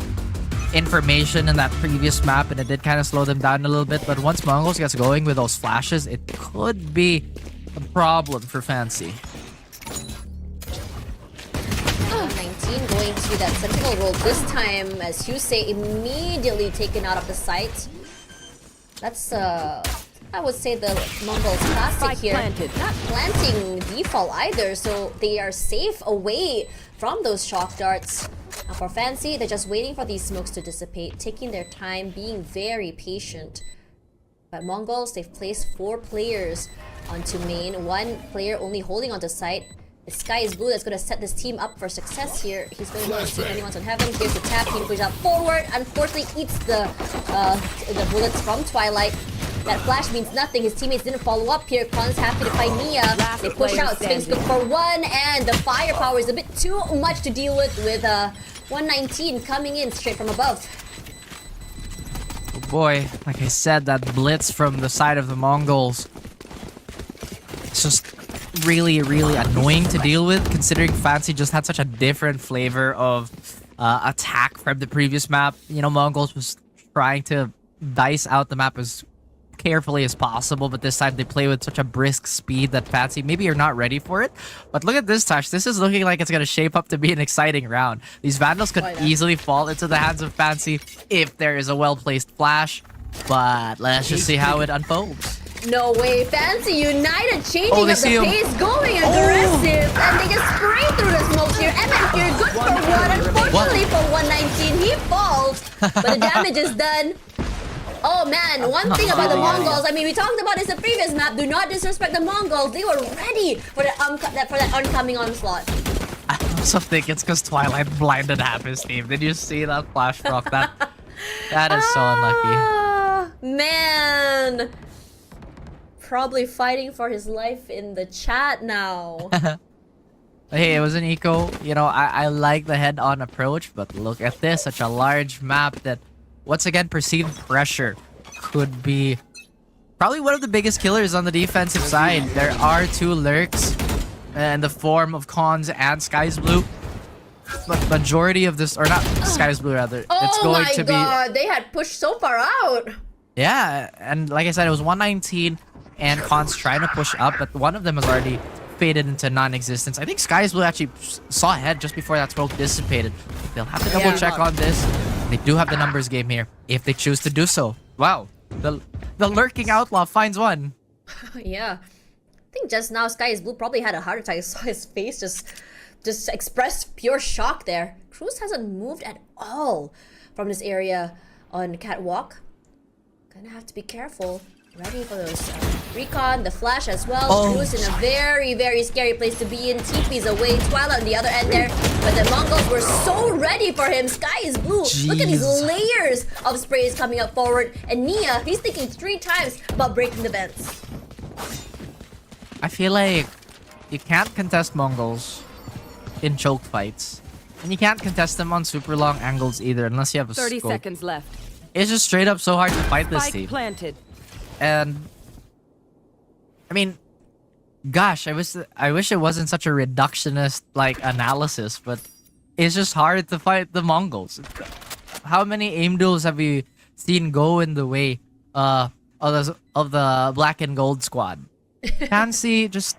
information in that previous map, and it did kind of slow them down a little bit. But once Mongols gets going with those flashes, it could be a problem for fCY. 19 going to that sentinel role this time as Yusei immediately taken out of the sight. That's I would say the Mongols classic here. Not planting default either, so they are safe away from those shock darts. Now for fCY, they're just waiting for these smokes to dissipate, taking their time, being very patient. But Mongols, they've placed 4 players onto main, 1 player only holding onto site. It's SkyIsBlue that's going to set this team up for success here. He's going to go and see if anyone's on heaven. Here's the tap, team pushes out forward. Unfortunately, eats the bullets from Twilight. That flash means nothing. His teammates didn't follow up here. Khan's happy to find Nia. They push out. Sphinx good for 1, and the firepower is a bit too much to deal with 119 coming in straight from above. Oh boy, like I said, that blitz from the side of the Mongols. It's just really, really annoying to deal with, considering fCY just had such a different flavor of attack from the previous map. You know, Mongols was trying to dice out the map as carefully as possible, but this time they play with such a brisk speed that fCY maybe you're not ready for it. But look at this touch. This is looking like it's going to shape up to be an exciting round. These Vandals could easily fall into the hands of fCY if there is a well-placed flash, but let's just see how it unfolds. No way, fCY United changing up the pace, going aggressive, and they just spray through the smokes here. MF here, good for 1. Unfortunately for 119, he falls, but the damage is done. Oh man, one thing about the Mongols, I mean, we talked about this in the previous map, do not disrespect the Mongols. They were ready for that oncoming onslaught. I also think it's because Twilight blinded half his team. Did you see that flash rock? That is so unlucky. Man. Probably fighting for his life in the chat now. Hey, it was an eco. You know, I like the head-on approach, but look at this. Such a large map that, once again, perceived pressure could be probably one of the biggest killers on the defensive side. There are 2 lurks in the form of Khans and SkyIsBlue. But majority of this, or not SkyIsBlue rather, it's going to be... Oh my god, they had pushed so far out. Yeah, and like I said, it was 119 and Khan's trying to push up, but one of them has already faded into non-existence. I think SkyIsBlue actually saw ahead just before that smoke dissipated. They'll have to double check on this. They do have the numbers game here, if they choose to do so. Wow, the lurking outlaw finds one. Yeah, I think just now SkyIsBlue probably had a heart attack. I saw his face just express pure shock there. Cruz hasn't moved at all from this area on Catwalk. Gonna have to be careful. Ready for those recon, the flash as well. Cruz in a very, very scary place to be in. TP's away, Twilight on the other end there. But the Mongols were so ready for him. SkyIsBlue. Jeez. Look at these layers of sprays coming up forward. And Nia, he's thinking 3 times about breaking the vents. I feel like you can't contest Mongols in choke fights. And you can't contest them on super long angles either, unless you have a 30 scope. seconds left. It's just straight up so hard to fight this Spike team. planted. And I mean, gosh, I wish it wasn't such a reductionist like analysis, but it's just hard to fight the Mongols. How many aim duels have you seen go in the way of the black and gold squad? fCY just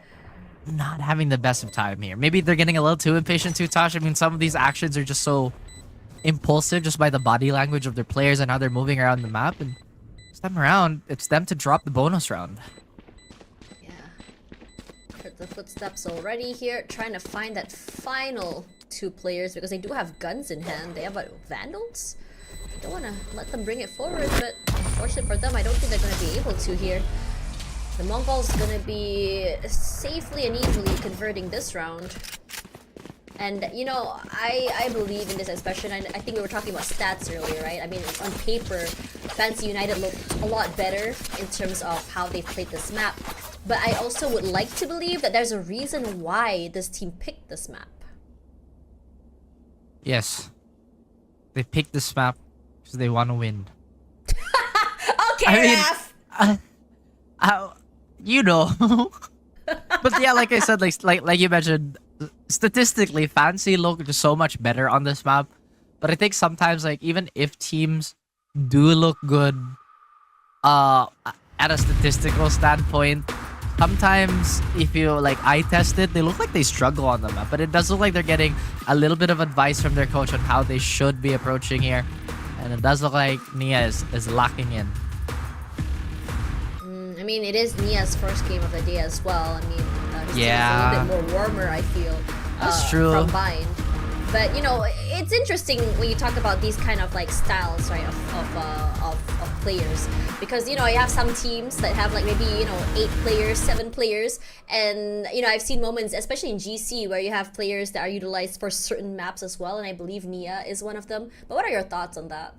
not having the best of time here. Maybe they're getting a little too impatient too, Tosh. I mean, some of these actions are just so impulsive just by the body language of their players and how they're moving around the map, and this time around it's them to drop the bonus round. Yeah, heard the footsteps already here, trying to find that final 2 players because they do have guns in hand. They have Vandals. I don't want to let them bring it forward, but unfortunately for them, I don't think they're going to be able to here. The Mongols going to be safely and easily converting this round. And, you know, I believe in this expression. I think we were talking about stats earlier, right? I mean, on paper, fCY United looked a lot better in terms of how they played this map. But I also would like to believe that there's a reason why this team picked this map. Yes. They picked this map because they want to win. Okay, Raph! You know. But yeah, like I said, like you mentioned, statistically, fCY looked just so much better on this map. But I think sometimes, like, even if teams do look good at a statistical standpoint, sometimes if you like eye test it, they look like they struggle on the map. But it does look like they're getting a little bit of advice from their coach on how they should be approaching here. And it does look like Nia is locking in. I mean, it is Nia's first game of the day as well. I mean, his team is Yeah. a little bit more warmer, I feel. That's true. From Bind. But, you know, it's interesting when you talk about these kind of, like, styles, right, of players. Because, you know, you have some teams that have, like, maybe, you know, 8 players, 7 players. And, you know, I've seen moments, especially in GC, where you have players that are utilized for certain maps as well. And I believe Nia is one of them. But what are your thoughts on that?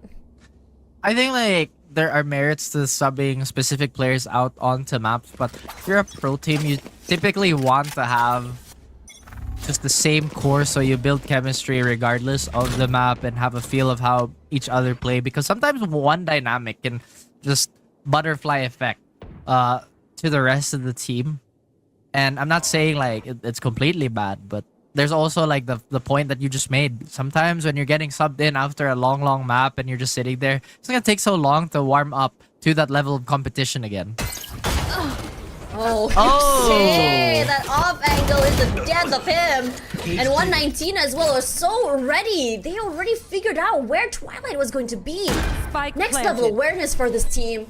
I think like there are merits to subbing specific players out onto maps, but if you're a pro team, you typically want to have just the same core, so you build chemistry regardless of the map and have a feel of how each other play, because sometimes one dynamic can just butterfly effect to the rest of the team. And I'm not saying like it's completely bad, but there's also like the point that you just made. Sometimes when you're getting subbed in after a long map and you're just sitting there, it's gonna take so long to warm up to that level of competition again. Oh, shit, that off angle is the death of him. And 119 as well was so ready. They already figured out where Twilight was going to be. Spike Next planted. level awareness for this team.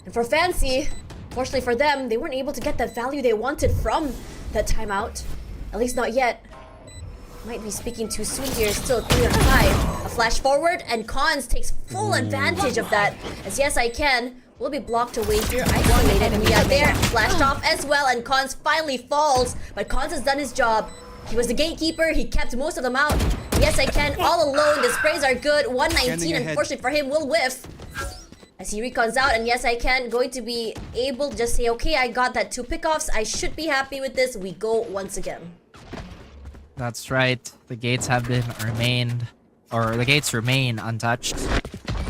And for Fancy, fortunately for them, they weren't able to get that value they wanted from that timeout. At least not yet. Might be speaking too soon here. Still 3 on 5. A flash forward, and Cons takes full advantage of that. As yes, I can. Will be blocked away here. Isolated. We are there. Flashed off as well, and Cons finally falls. But Cons has done his job. He was the gatekeeper. He kept most of them out. Yes, I can. All alone. The sprays are good. 119, unfortunately for him, will whiff. As he recons out, and yes, I can. Going to be able to just say, okay, I got that 2 pickoffs. I should be happy with this. We go once again. That's right. The gates have been the gates remain untouched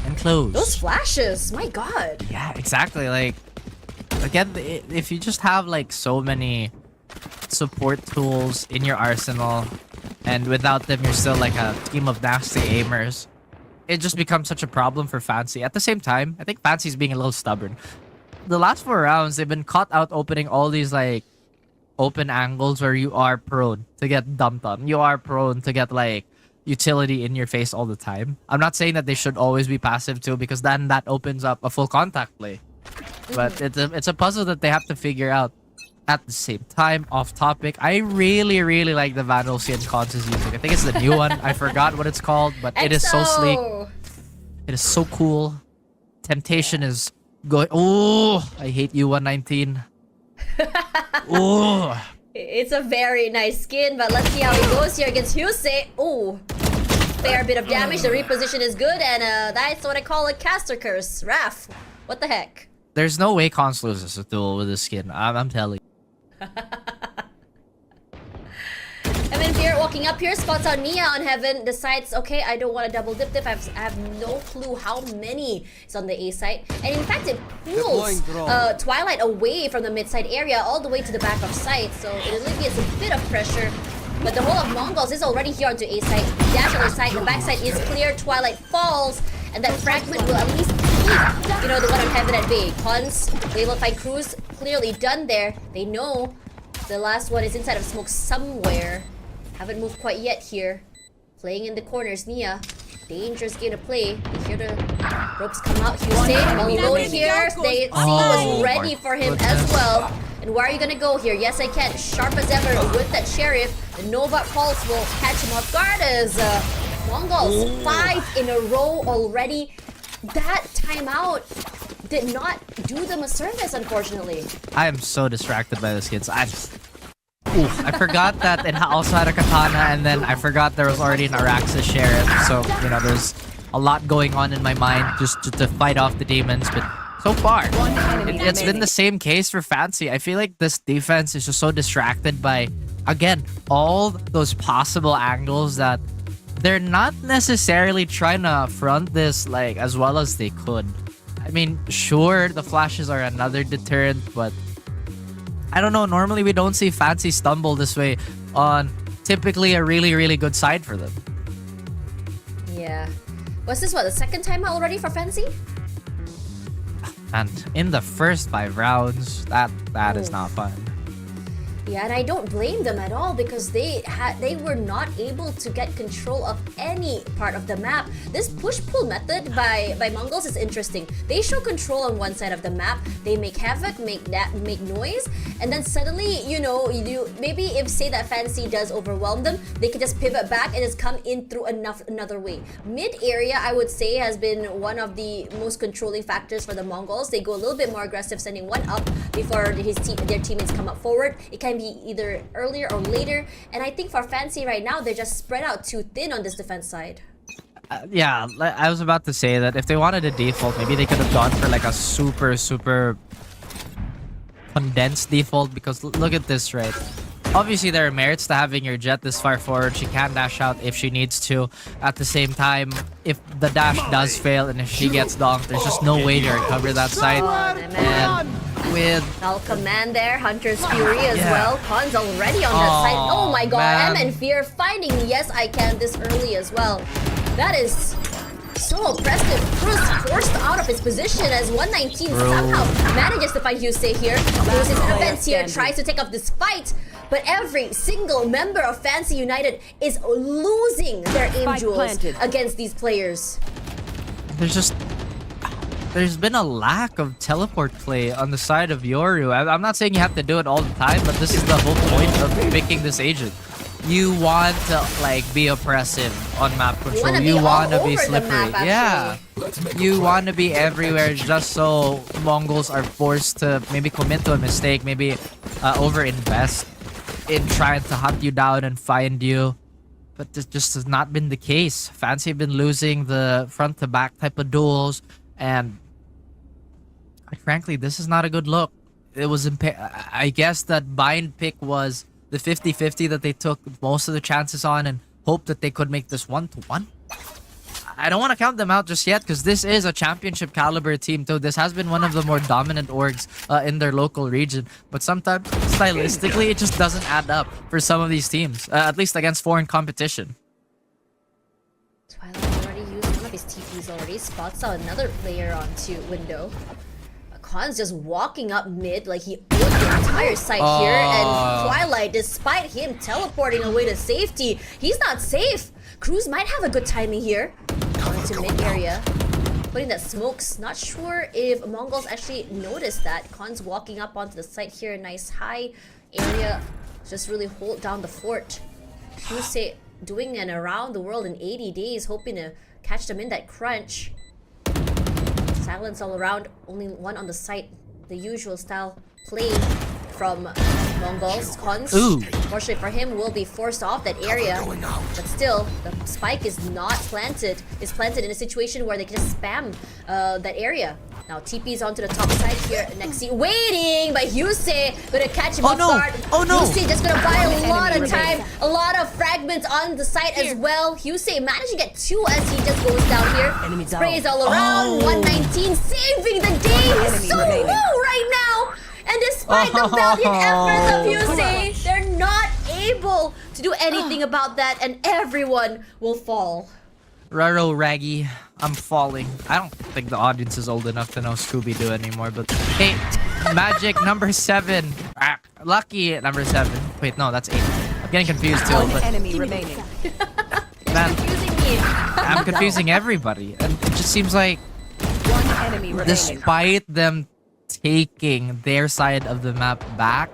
and closed. Those flashes, my god. Yeah, exactly. Like, again, if you just have like so many support tools in your arsenal, and without them you're still like a team of nasty aimers, it just becomes such a problem for Fancy. At the same time, I think Fancy's being a little stubborn. The last 4 rounds, they've been caught out opening all these like open angles where you are prone to get dumped on. You are prone to get like utility in your face all the time. I'm not saying that they should always be passive too, because then that opens up a full contact play. But it's a puzzle that they have to figure out. At the same time, off topic, I really like the Vandal and Cons is using. I think it's the new one. I forgot what it's called, but it is so sleek. It is so cool. Temptation is going. Oh, I hate you, 119. Oh, It's a very nice skin, but let's see how he goes here against Hyuse. Oh, fair bit of damage. The reposition is good, and that's what I call a caster curse. Raf, what the heck? there's no way Cons loses a duel with this skin. I'm telling you. And then here, walking up here, spots out Nia on Heaven, decides, okay, I don't want to double dip dip. I have no clue how many is on the A side. And in fact, it pulls Twilight away from the mid side area all the way to the back of site. So it alleviates a bit of pressure. But the whole of Mongols is already here onto A side. Dash other side, the back side is clear. Twilight falls. And that fragment will at least keep, you know, the one on Heaven at bay. Cons, they will find Cruz clearly done there. They know the last one is inside of smoke somewhere. Haven't moved quite yet here. Playing in the corners, Nia. Dangerous game to play. They hear the ropes come out. Hyuse alone here. They was ready for him as well. And where are you gonna go here? Yes, I can. Sharp as ever with that Sheriff. The Nova Pulse will catch him off guard as Mongols 5 in a row already. That timeout did not do them a service, unfortunately. I am so distracted by this, kids. I forgot that it also had a katana, and then I forgot there was already an Araxis Sheriff. So, you know, there's a lot going on in my mind just to fight off the demons. But so far, it's been the same case for Fancy. I feel like this defense is just so distracted by, again, all those possible angles that they're not necessarily trying to front this like as well as they could. I mean, sure, the flashes are another deterrent, but I don't know. Normally, we don't see Fancy stumble this way on typically a really good side for them. Yeah. Was this what, the second time already for fCY? And in the first 5 rounds, that is not fun. Yeah, and I don't blame them at all because they were not able to get control of any part of the map. This push-pull method by Mongols is interesting. They show control on one side of the map, they make havoc, make noise, and then suddenly, you know, maybe if say that fCY does overwhelm them, they can just pivot back and just come in through another way. Mid area, I would say, has been one of the most controlling factors for the Mongols. They go a little bit more aggressive, sending one up before their teammates come up forward. It can be either earlier or later, and I think for fCY right now, they're just spread out too thin on this defense side. Yeah, I was about to say that if they wanted a default, maybe they could have gone for like a super condensed default, because look at this, right? Obviously, there are merits to having your Jett this far forward. She can dash out if she needs to. At the same time, if the dash does fail and if she gets donked, there's just no way to recover that side. And with Command there, Hunter's Fury as well. Khan's already on that side. Oh my god, M and Fear finding Yes I Can this early as well. That is so oppressive. Cruz forced out of his position as 119 somehow manages to find Yusei here. Loses defense here, tries to take up this fight. But every single member of fCY United is losing their aim duels against these players. There's been a lack of teleport play on the side of Yoru. I'm not saying you have to do it all the time, but this is the whole point of picking this agent. You want to like be oppressive on map control. You want to be slippery. Yeah. You want to be everywhere just so Mongols are forced to maybe commit to a mistake, maybe overinvest in trying to hunt you down and find you. But this just has not been the case. fCY have been losing the front to back type of duels, and quite frankly, this is not a good look. It was I guess that bind pick was the 50-50 that they took most of the chances on and hoped that they could make this 1-1. I don't want to count them out just yet because this is a championship caliber team too. This has been one of the more dominant orgs in their local region, but sometimes stylistically it just doesn't add up for some of these teams, at least against foreign competition. Twilight already used one of his TPs already, spots out another player onto window. Khan's just walking up mid like he owns the entire site here, and Twilight, despite him teleporting away to safety, he's not safe. Cruz might have a good timing here. Into mid area, putting that smokes. Not sure if Mongols actually noticed that. Khan's walking up onto the site here, nice high area. Just really hold down the fort. Cruz doing an around the world in 80 days, hoping to catch them in that crunch. Silence all around, only one on the site. The usual style play from Mongols. Khans, fortunately for him, will be forced off that area. But still, the spike is not planted. It's planted in a situation where they can just spam that area. Now TP's onto the top side here. Nexi waiting, but Yusei gonna catch him off guard. Yusei just gonna buy a lot of time, a lot of fragments on the site as well. Yusei managed to get 2 as he just goes down here. Sprays all around. 119 saving the day. He's so low right now. And despite the valiant efforts of Yusei, they're not able to do anything about that, and everyone will fall. Relo, Raggy, I'm falling. I don't think the audience is old enough to know Scooby-Doo anymore, but hey, Magic number 7. Lucky at number 7. Wait, no, that's 8. I'm getting confused too. But enemy remaining. Man, Confusing me. I'm confusing everybody. And it just seems like, One enemy remaining. despite them taking their side of the map back,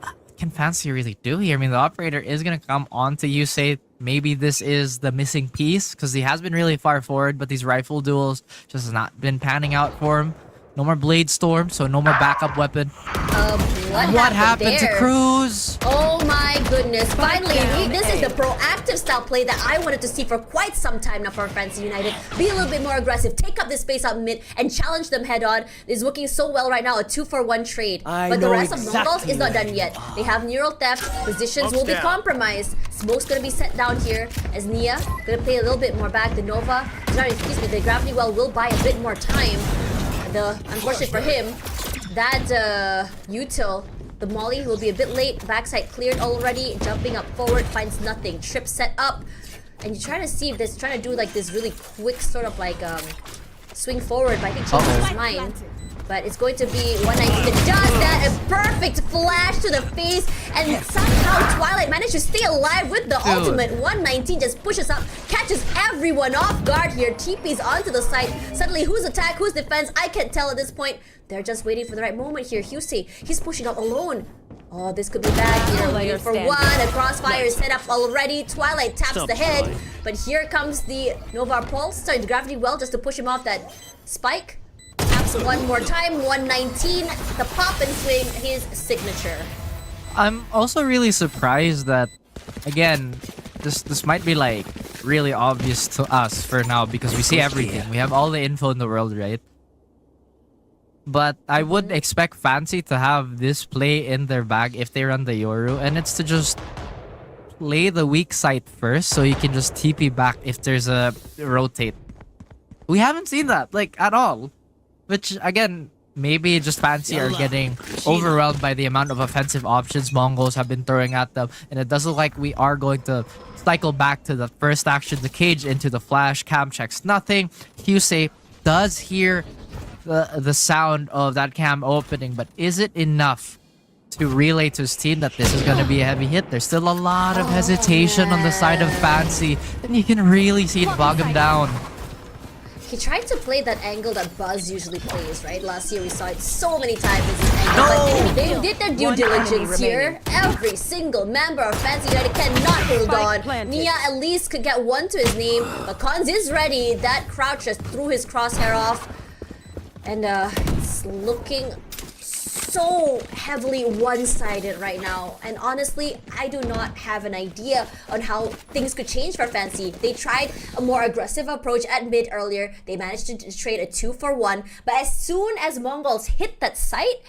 what can fCY really do here? I mean, the operator is going to come on to Yusei. Maybe this is the missing piece because he has been really far forward, but these rifle duels just has not been panning out for him. No more Blade Storm, so no more backup weapon. What happened to Cruz? Oh my goodness. Finally, this is the proactive style play that I wanted to see for quite some time now for fCY United. Be a little bit more aggressive, take up this space out mid, and challenge them head on. It's working so well right now, a 2-for-1 trade. But the rest of Mongols is not done yet. They have neural theft, positions will be compromised. Smoke's gonna be set down here as Nia gonna play a little bit more back. The Nova, the Gravity Well will buy a bit more time. Unfortunately for him, that util, the Molly will be a bit late. Backside cleared already. Jumping up forward, finds nothing. Trip set up. And you're trying to see if they're trying to do like this really quick sort of like swing forward, but I think changes his mind. But it's going to be 119 that does that. A perfect flash to the face. And somehow Twilight managed to stay alive with the ultimate. 119 just pushes up, catches everyone off guard here. TP's onto the side. Suddenly, who's attack, who's defense? I can't tell at this point. They're just waiting for the right moment here. Husey, he's pushing up alone. Oh, this could be bad here. Waiting for one. A crossfire is set up already. Twilight taps the head. But here comes the Nova Pulse. Sorry, the Gravity Well just to push him off that spike. Taps one more time. 119. The pop and swing, his signature. I'm also really surprised that, again, this might be like really obvious to us for now because we see everything. We have all the info in the world, right? But I would expect Fancy to have this play in their bag if they run the Yoru, and it's to just play the weak side first so you can just TP back if there's a rotate. We haven't seen that, like, at all. Which, again, maybe just Fancy are getting overwhelmed by the amount of offensive options Mongols have been throwing at them, and it does look like we are going to cycle back to the first action, the cage into the flash. Cam checks nothing. Husey does hear the sound of that cam opening, but is it enough to relay to his team that this is going to be a heavy hit? There's still a lot of hesitation on the side of Fancy, and you can really see it bog him down. He tried to play that angle that Buzz usually plays, right? Last year we saw it so many times as this angle, but they did their due diligence here. Every single member of Fancy United cannot hold on. Nia at least could get one to his name, but Cons is ready. That crouch just threw his crosshair off. And it's looking so heavily one-sided right now. And honestly, I do not have an idea on how things could change for Fancy. They tried a more aggressive approach at mid earlier. They managed to trade a 2-for-1. But as soon as Mongols hit that site,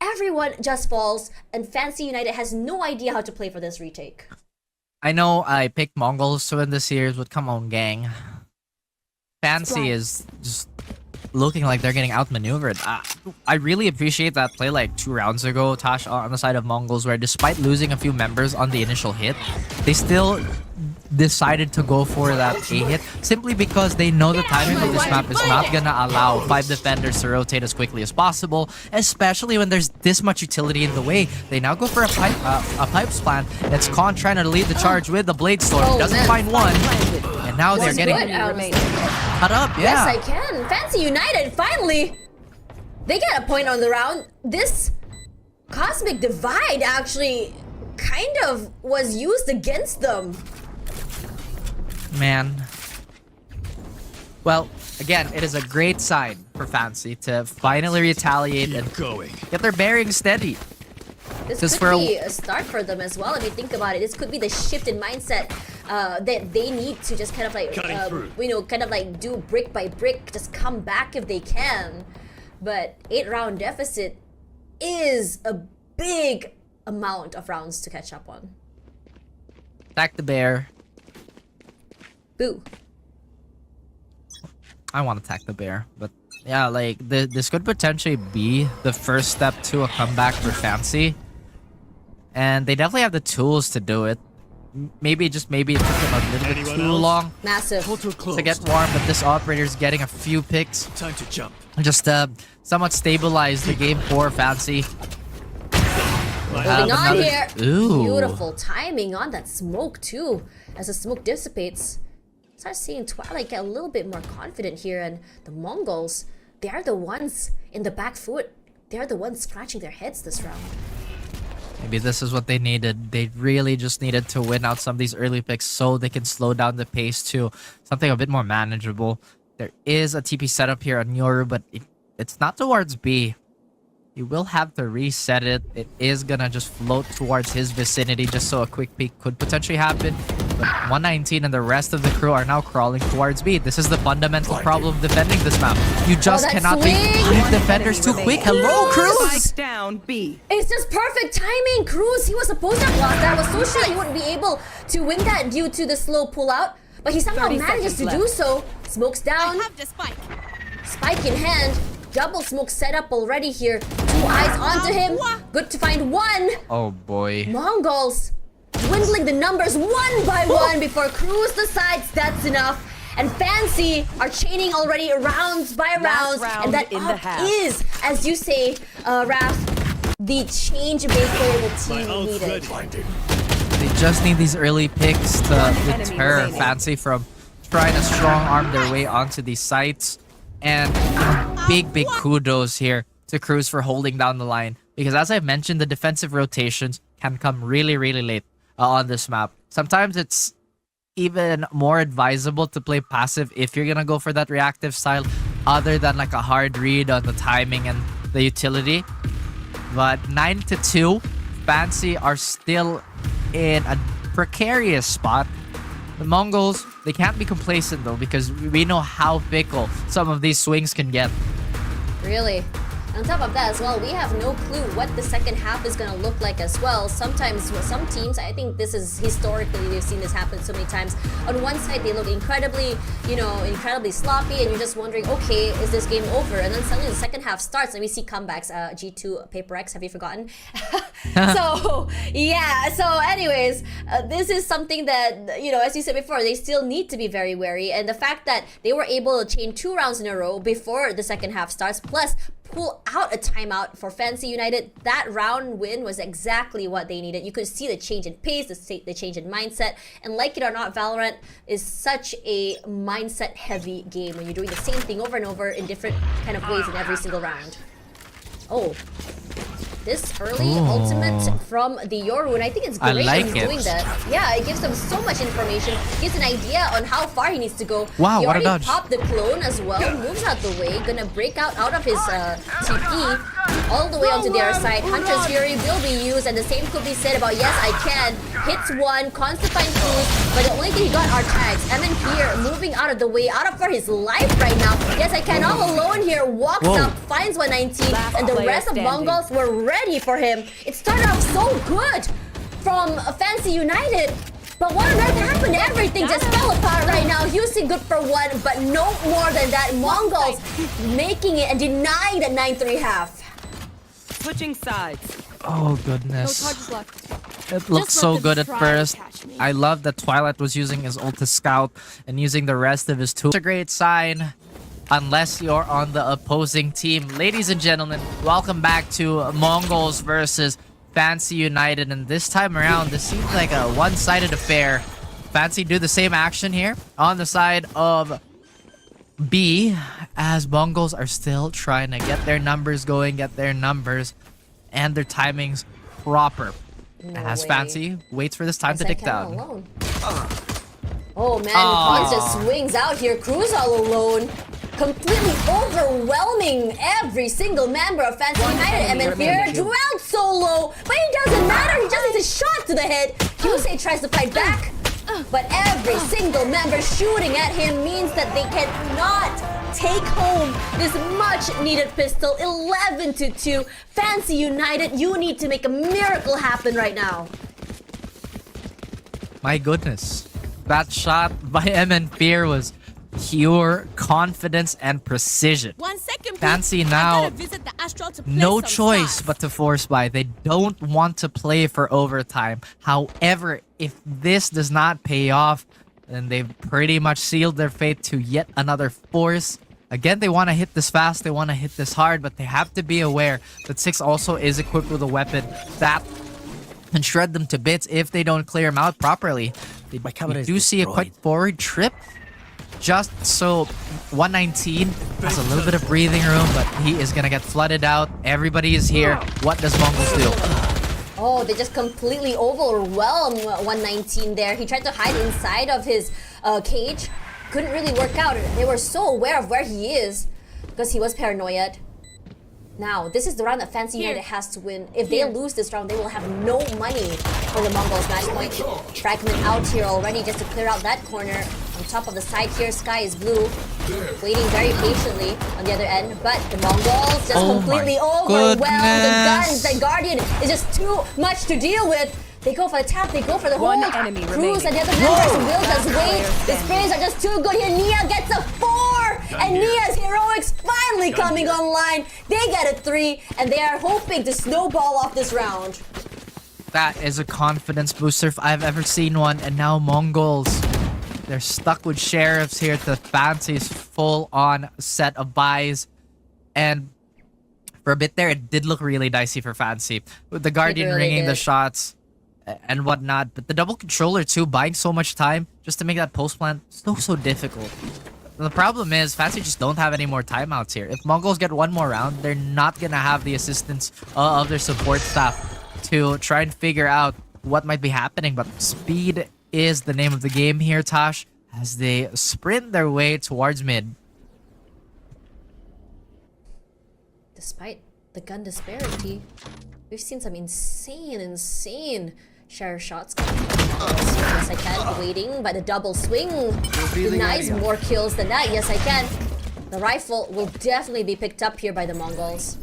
everyone just falls. And Fancy United has no idea how to play for this retake. I know I picked Mongols to win this series, but come on, gang. Fancy is just looking like they're getting outmaneuvered. I really appreciate that play like 2 rounds ago, Tash, on the side of Mongols, where despite losing a few members on the initial hit, they still decided to go for that A hit simply because they know the timing of this map is not gonna allow 5 defenders to rotate as quickly as possible, especially when there's this much utility in the way. They now go for a pipes plan. It's Con trying to lead the charge with the Blade Storm. Doesn't find one, and now they're getting cut up. Yes, I can. Fancy United, finally! They get a point on the round. This Cosmic Divide actually kind of was used against them. Man. Well, again, it is a great sign for Fancy to finally retaliate and get their bearings steady. This could be a start for them as well if you think about it. This could be the shift in mindset that they need to just kind of like, kind of like do brick by brick, just come back if they can. But 8-round deficit is a big amount of rounds to catch up on. Attack the bear. Boo. I want to attack the bear, but yeah, like this could potentially be the first step to a comeback for Fancy. And they definitely have the tools to do it. Maybe it took them a little bit too long. Massive. To get warm, but this operator's getting a few picks. Time to jump. Just somewhat stabilize the game for Fancy. Holding on here. Ooh. Beautiful timing on that smoke too. As the smoke dissipates, start seeing Twilight get a little bit more confident here, and the Mongols, they are the ones in the back foot. They are the ones scratching their heads this round. Maybe this is what they needed. They really just needed to win out some of these early picks so they can slow down the pace to something a bit more manageable. There is a TP setup here on Yoru, but it's not towards B. You will have to reset it. It is gonna just float towards his vicinity just so a quick peek could potentially happen. But 119 and the rest of the crew are now crawling towards B. This is the fundamental problem of defending this map. You just cannot make 5 defenders too quick. Hello, Cruz! Down B. It's just perfect timing. Cruz, he was supposed to have lost that. I was so sure he wouldn't be able to win that due to the slow pullout. But he somehow manages to do so. Smokes down. Spike in hand. Double smoke set up already here. 2 eyes onto him. Good to find one. Oh boy. Mongols. dwindling the numbers one by one before Cruz decides that's enough. And fCY are chaining already rounds by rounds, round and that in the up half. is, as you say, Raph, the change maker the team needed. They just need these early picks to enemy deter remaining. fCY from trying to strong arm their way onto these sites. And big kudos here to Cruz for holding down the line. Because as I mentioned, the defensive rotations can come really late on this map. Sometimes it's even more advisable to play passive if you're gonna go for that reactive style, other than like a hard read on the timing and the utility. But 9-2, fCY are still in a precarious spot. The Mongols, they can't be complacent though, because we know how fickle some of these swings can get. Really. On top of that as well, we have no clue what the second half is going to look like as well. Sometimes, some teams, I think this is historically, we've seen this happen so many times. On one side, they look incredibly, incredibly sloppy, and you're just wondering, okay, is this game over? And then suddenly the second half starts, and we see comebacks. G2 Paper X, have you forgotten? So, yeah. So, anyways, this is something that, as you said before, they still need to be very wary. And the fact that they were able to chain 2 rounds in a row before the second half starts, plus pull out a timeout for fCY United, that round win was exactly what they needed. You could see the change in pace, the change in mindset, and like it or not, Valorant is such a mindset-heavy game when you're doing the same thing over and over in different kind of ways in every single round. Oh. This early ultimate from the Yoru, and I think it's I great like that he's it. doing that. Yeah, it gives him so much information, gives an idea on how far he needs to go. Wow, he what a already dodge. popped the clone as well, moves out the way, gonna break out of his TP, all the way onto the other side. Hunter's Fury will be used, and the same could be said about Yes I Can. Hits one, Constantine Cruz, but the only thing he got are tags. Emin here moving out of the way, out of for his life right now. Yes I Can all alone here, walks Whoa. up, finds 119, Last and the player rest of standing. Mongols were ready for him. It started off so good from fCY United, but what on earth happened? Everything just fell apart right now. Houston good for one, but no more than that. Mongols making it and denying that 9-3 half. Switching sides. Oh goodness. It looked so good at first. I love that Twilight was using his ult to scout and using the rest of his tools. It's a great sign. Unless you're on the opposing team. Ladies and gentlemen, welcome back to Mongols versus fCY United. And this time around, this seems like a one-sided affair. fCY do the same action here on the side of B, as Mongols are still trying to get their numbers going, get their numbers and their timings proper. No As way. fCY waits for this time to Yes, I tick Can down. all alone. Oh man, Cons just swings out here. Cruz all alone. Completely overwhelming every single member of fCY United. And then Fear dwelled so low, but it doesn't matter. He just needs a shot to the head. Yusei tries to fight back, but every single member shooting at him means that they cannot take home this much needed pistol. 11-2. fCY United, you need to make a miracle happen right now. My goodness. That shot by MN Fear was pure confidence and precision. 1 second, fCY now, no choice but to force buy. They don't want to play for overtime. However, if this does not pay off, then they've pretty much sealed their fate to yet another force. Again, they want to hit this fast, they want to hit this hard, but they have to be aware that 6 also is equipped with a weapon that can shred them to bits if they don't clear them out properly. We do see a quick forward trip, just so 119 has a little bit of breathing room, but he is gonna get flooded out. Everybody is here. What does Mongols do? Oh, they just completely overwhelmed 119 there. He tried to hide inside of his cage. Couldn't really work out. They were so aware of where he is because he was paranoid. Now, this is the round that fCY United has to win. If they lose this round, they will have no money for the Mongols match point. Fragment out here already just to clear out that corner. On top of the side here, Sky is blue. Waiting very patiently on the other end. But the Mongols just completely overwhelmed. The guns, the Guardian is just too much to deal with. They go for the tap, they go for the hold. One enemy Cruz remaining. and the other members will just Last wait. player The sprays are just too good here. Nia gets a 4! And Nia's heroics finally coming online. They get a 3, and they are hoping to snowball off this round. That is a confidence booster if I've ever seen one. And now Mongols, they're stuck with Sheriffs here to Fancy's full-on set of buys. And for a bit there, it did look really dicey for Fancy, with the Guardian really ringing the did. shots and whatnot. But the double controller too, buying so much time just to make that post plant so difficult. The problem is, Fancy just don't have any more timeouts here. If Mongols get one more round, they're not gonna have the assistance of their support staff to try and figure out what might be happening. But speed is the name of the game here, Tosh, as they sprint their way towards mid. Despite the gun disparity, we've seen some insane share shots coming from the Mongols. Yes, I can. Waiting by the double swing. Denies more kills than that. Yes, I can. The rifle will definitely be picked up here by the Mongols.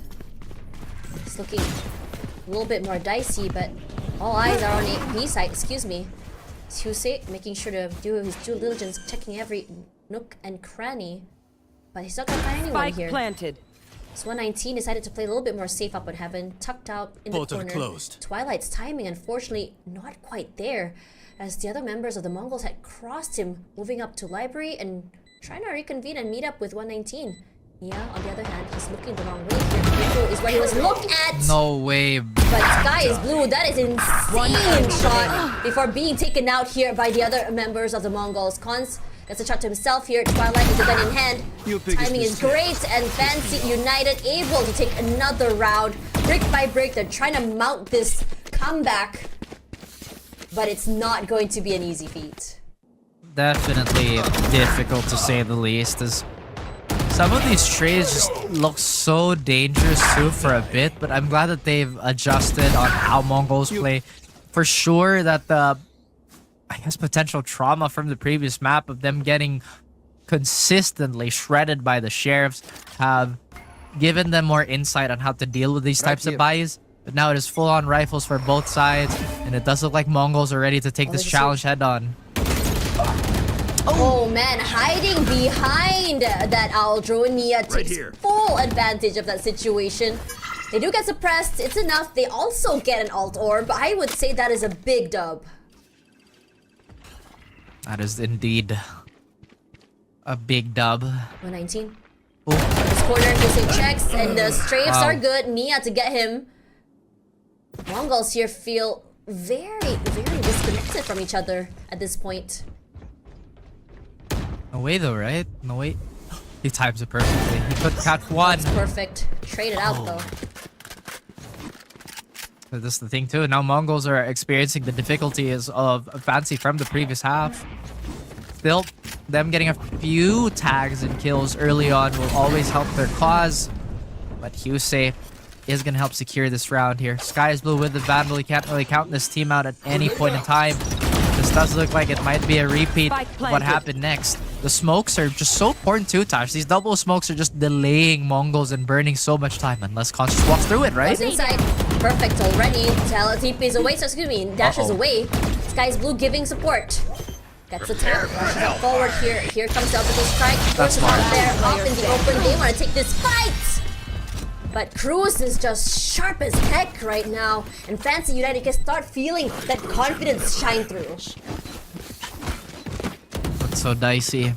It's looking a little bit more dicey, but all eyes are on a B side. Excuse me. Husei making sure to do his due diligence, checking every nook and cranny. But he's not gonna find anyone Spike here. planted. So 119 decided to play a little bit more safe up on Heaven, tucked out in the corner. Closed. Twilight's timing, unfortunately, not quite there, as the other members of the Mongols had crossed him, moving up to Library and trying to reconvene and meet up with 119. Yeah, on the other hand, he's looking the wrong way here. Relo is where he was looked at! No way. But Sky is blue. That is insane shot before being taken out here by the other members of the Mongols. Cons gets a shot to himself here. Twilight with the gun in hand. Timing is great, and Fancy United able to take another round. Brick by brick, they're trying to mount this comeback, but it's not going to be an easy feat. Definitely difficult to say the least, as some of these trades just look so dangerous too for a bit, but I'm glad that they've adjusted on how Mongols play. For sure that the, I guess, potential trauma from the previous map of them getting consistently shredded by the Sheriffs have given them more insight on how to deal with these types of buys. But now it is full-on rifles for both sides, and it does look like Mongols are ready to take this challenge head-on. Oh man, hiding behind that Aldro. Nia takes full advantage of that situation. They do get suppressed, it's enough. They also get an alt orb. I would say that is a big dub. That is indeed a big dub. 119. Oh. This corner, Hussein checks, and the strafes Wow. are good. Nia to get him. Mongols here feel very disconnected from each other at this point. No way though, right? No way. He times it perfectly. He put catch one. It's perfect. Trade it out though. But this is the thing too. Now Mongols are experiencing the difficulties of Fancy from the previous half. Still, them getting a few tags and kills early on will always help their cause. But Husei is going to help secure this round here. Sky is blue with the Vandal. He can't really count this team out at any point in time. This does look like it might be a repeat of what happened next. The smokes are just so important too, Tash. These double smokes are just delaying Mongols and burning so much time unless Conscious walks through it, right? Goes inside. Perfect already. TP is away. So excuse me. Dashes away. Sky's blue giving support. Gets the tap. Rushes up forward here. Here comes the optical strike. Forces out there. Off in the open. They want to take this fight. But Cruz is just sharp as heck right now. And Fancy United can start feeling that confidence shine through. Looks so dicey.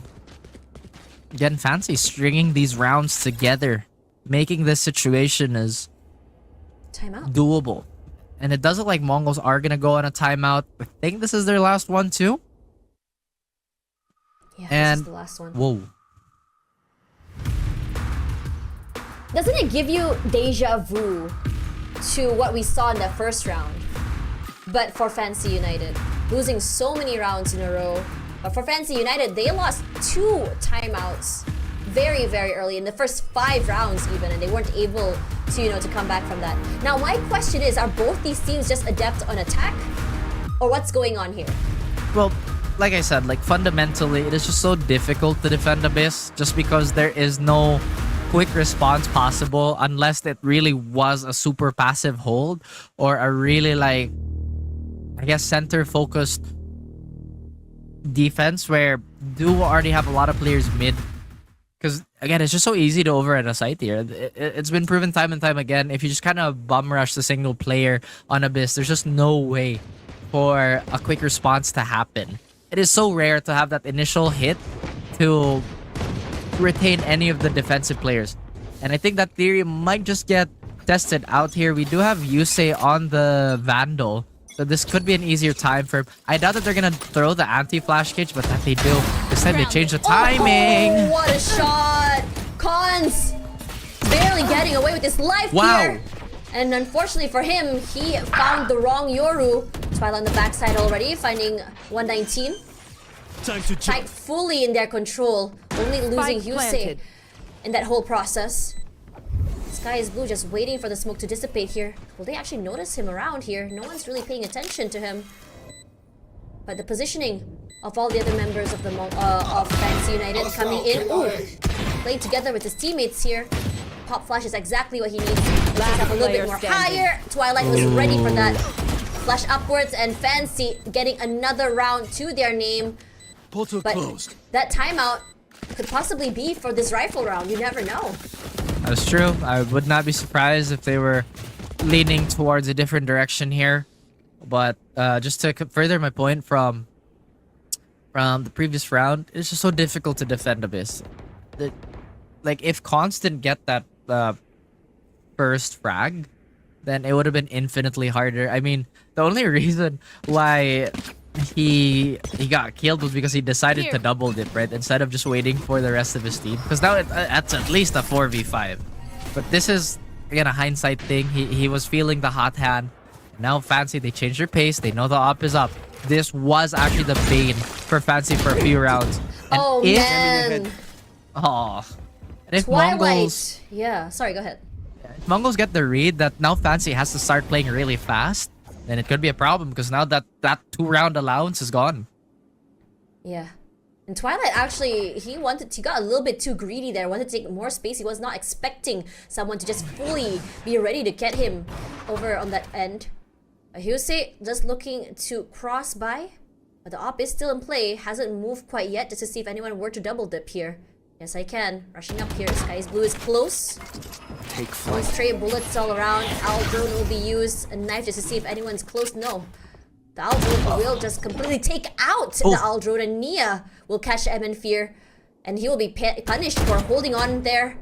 Again, Fancy stringing these rounds together, making this situation as Timeout. doable. And it does look like Mongols are going to go on a timeout. I think this is their last one too. Yeah, And this is the last one. whoa. Doesn't it give you deja vu to what we saw in the first round? But for Fancy United, losing so many rounds in a row. But for Fancy United, they lost 2 timeouts very early in the first 5 rounds even, and they weren't able to, to come back from that. Now, my question is, are both these teams just adept on attack? Or what's going on here? Well, like I said, like fundamentally, it is just so difficult to defend Abyss just because there is no quick response possible unless it really was a super passive hold or a really, like, I guess, center focused defense where do already have a lot of players mid Because, again, it's just so easy to overrun a site here. It's been proven time and time again. If you just kind of bum rush the single player on Abyss, there's just no way for a quick response to happen. It is so rare to have that initial hit to retain any of the defensive players. And I think that theory might just get tested out here. We do have Yusei on the Vandal. So this could be an easier time for him. I doubt that they're going to throw the anti-flash cage, but that they do. This time they change the timing. Oh, what a shot! Cons barely getting away with his life here. And unfortunately for him, he found the wrong Yoru. Twilight on the backside already, finding 119. Time to Tight fully in their control, only losing Spike Yusei planted. in that whole process. Sky is blue, just waiting for the smoke to dissipate here. Will they actually notice him around here? No one's really paying attention to him. But the positioning of all the other members of the of fCY United coming in, playing together with his teammates here. Pop flash is exactly what he needs. Let's have a little bit more higher. Twilight was ready for that. Flash upwards, and fCY getting another round to their name. Portal But closed. that timeout could possibly be for this rifle round. You never know. That's true. I would not be surprised if they were leaning towards a different direction here. But just to further my point from the previous round, it's just so difficult to defend Abyss. Like, if Constant get that first frag, then it would have been infinitely harder. I mean, the only reason why he got killed was because he decided to double dip, right? Instead of just waiting for the rest of his team. Because now that's at least a 4v5. But this is, again, a hindsight thing. He was feeling the hot hand. Now fCY, they changed their pace. They know the op is up. This was actually the bane for fCY for a few rounds. And Oh, man. Oh. And if Twilight. Mongols, Yeah, sorry, go ahead. if Mongols get the read that now fCY has to start playing really fast, then it could be a problem because now that 2-round allowance is gone. Yeah. And Twilight actually, he got a little bit too greedy there, wanted to take more space. He was not expecting someone to just fully be ready to get him over on that end. Hyusei just looking to cross by, but the op is still in play, hasn't moved quite yet, just to see if anyone were to double dip here. Yes, I can. Rushing up here, Sky is blue is close. Take Only flight. straight bullets all around. Owl drone will be used. A knife just to see if anyone's close. No. The Owl drone will just completely take out the Owl drone, and Nia will catch MN Fear. And he will be punished for holding on there,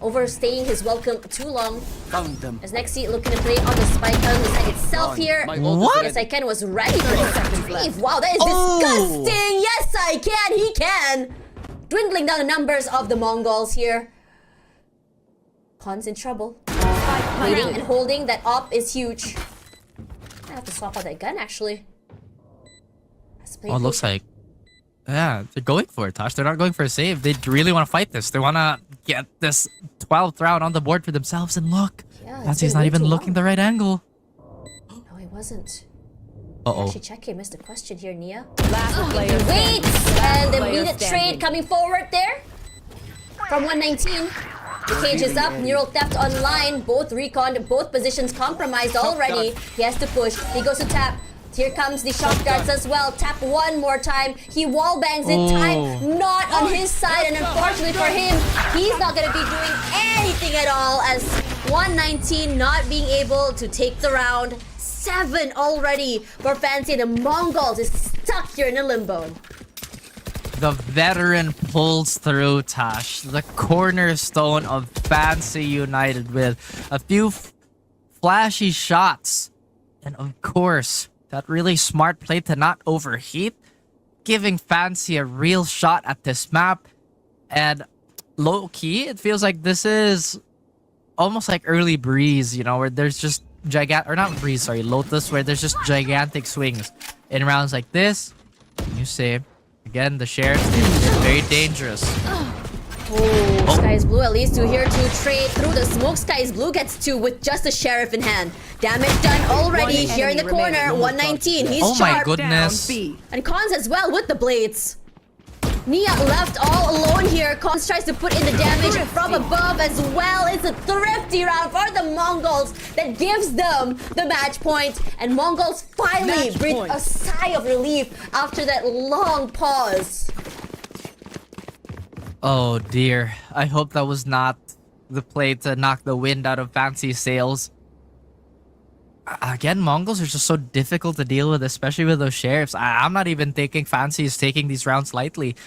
overstaying his welcome too long. Found them. As Nexi looking to play on the spike on the side itself here. My ult is What? Yes, I can was ready for the second wave. Wow, that is Oh. disgusting. Yes, I can. He can. Dwindling down the numbers of the Mongols here. Khan's in trouble. Waiting and holding. That op is huge. I have to swap out that gun actually. Oh, it looks like... Yeah, they're going for it, Tosh. They're not going for a save. They really want to fight this. They want to get this 12th round on the board for themselves. And look, Yeah, it's fCY's been not way even too looking long. the right angle. No, he wasn't. Uh-oh. Actually, check it. Missed the question here, Nia. Last player Wait! standing. And the Player immediate standing. trade coming forward there. From 119. The cage is up. Neural theft online. Both recon, both positions compromised already. He has to push. He goes to tap. Here comes the shot guards as well. Tap one more time. He wall bangs it. Time not on his side. And unfortunately for him, he's not going to be doing anything at all, as 119 not being able to take the round. 7 already for fCY. The Mongols is stuck here in a limbo. The veteran pulls through, Tash. The cornerstone of fCY United with a few flashy shots. And of course, that really smart play to not overheat, giving fCY a real shot at this map. And low-key, it feels like this is almost like early Breeze, you know, where there's just gigantic... Or not Breeze, sorry, Lotus, where there's just gigantic swings in rounds like this. You say... Again, the shares, they're very dangerous. Oh, Sky is blue, at least 2 here to trade through the smoke. Sky is blue gets 2 with just the sheriff in hand. Damage done already One here in the enemy corner. remaining. 119, he's Oh my sharp. goodness. Down B. And Cons as well with the blades. Nia left all alone here. Cons tries to put in the damage from above as well. It's a thrifty round for the Mongols that gives them the match point. And Mongols finally Match breathe point. a sigh of relief after that long pause. Oh dear. I hope that was not the play to knock the wind out of Fancy's sails. Again, Mongols are just so difficult to deal with, especially with those sheriffs. I'm not even thinking Fancy is taking these rounds lightly.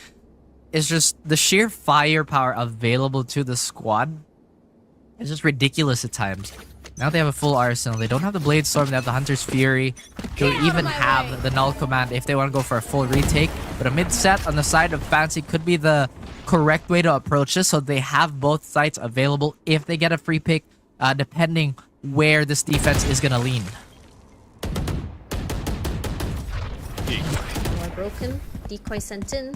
It's just the sheer firepower available to the squad is just ridiculous at times. Now they have a full arsenal. They don't have the Blade Storm, they have the Hunter's Fury. They even have the Null Command if they want to go for a full retake. But a mid-set on the side of Fancy could be the correct way to approach this, so they have both sides available if they get a free pick, depending where this defense is going to lean. More broken. Decoy sent in.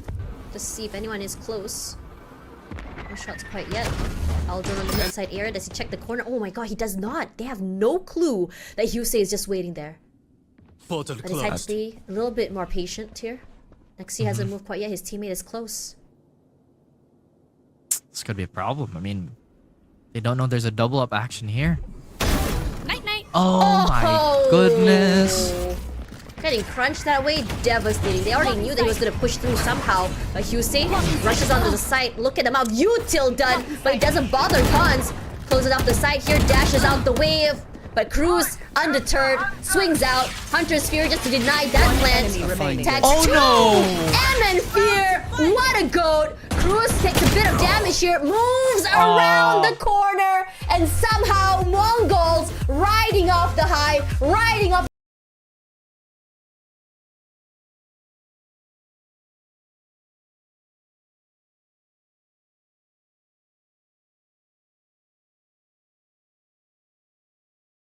Just see if anyone is close. No shots quite yet. Aldrin on the inside area. Does he check the corner? Oh my god, he does not. They have no clue that Yusei is just waiting there. Portal But decided closed. to be a little bit more patient here. Nexi hasn't moved quite yet. His teammate is close. This could be a problem. I mean, they don't know there's a double up action here. Night night. Oh my goodness. Getting crunched that way, devastating. They already knew that he was gonna push through somehow. But Hussein rushes onto the side. Look at him out. Util done, but he doesn't bother Cons. Closes off the side here, dashes out the wave. But Cruz, undeterred, swings out. Hunter's Fear just to deny that plan. Tags Oh two. no! And Fear, what a goat. Cruz takes a bit of damage here, moves around the corner, and somehow Mongols riding off the high, riding off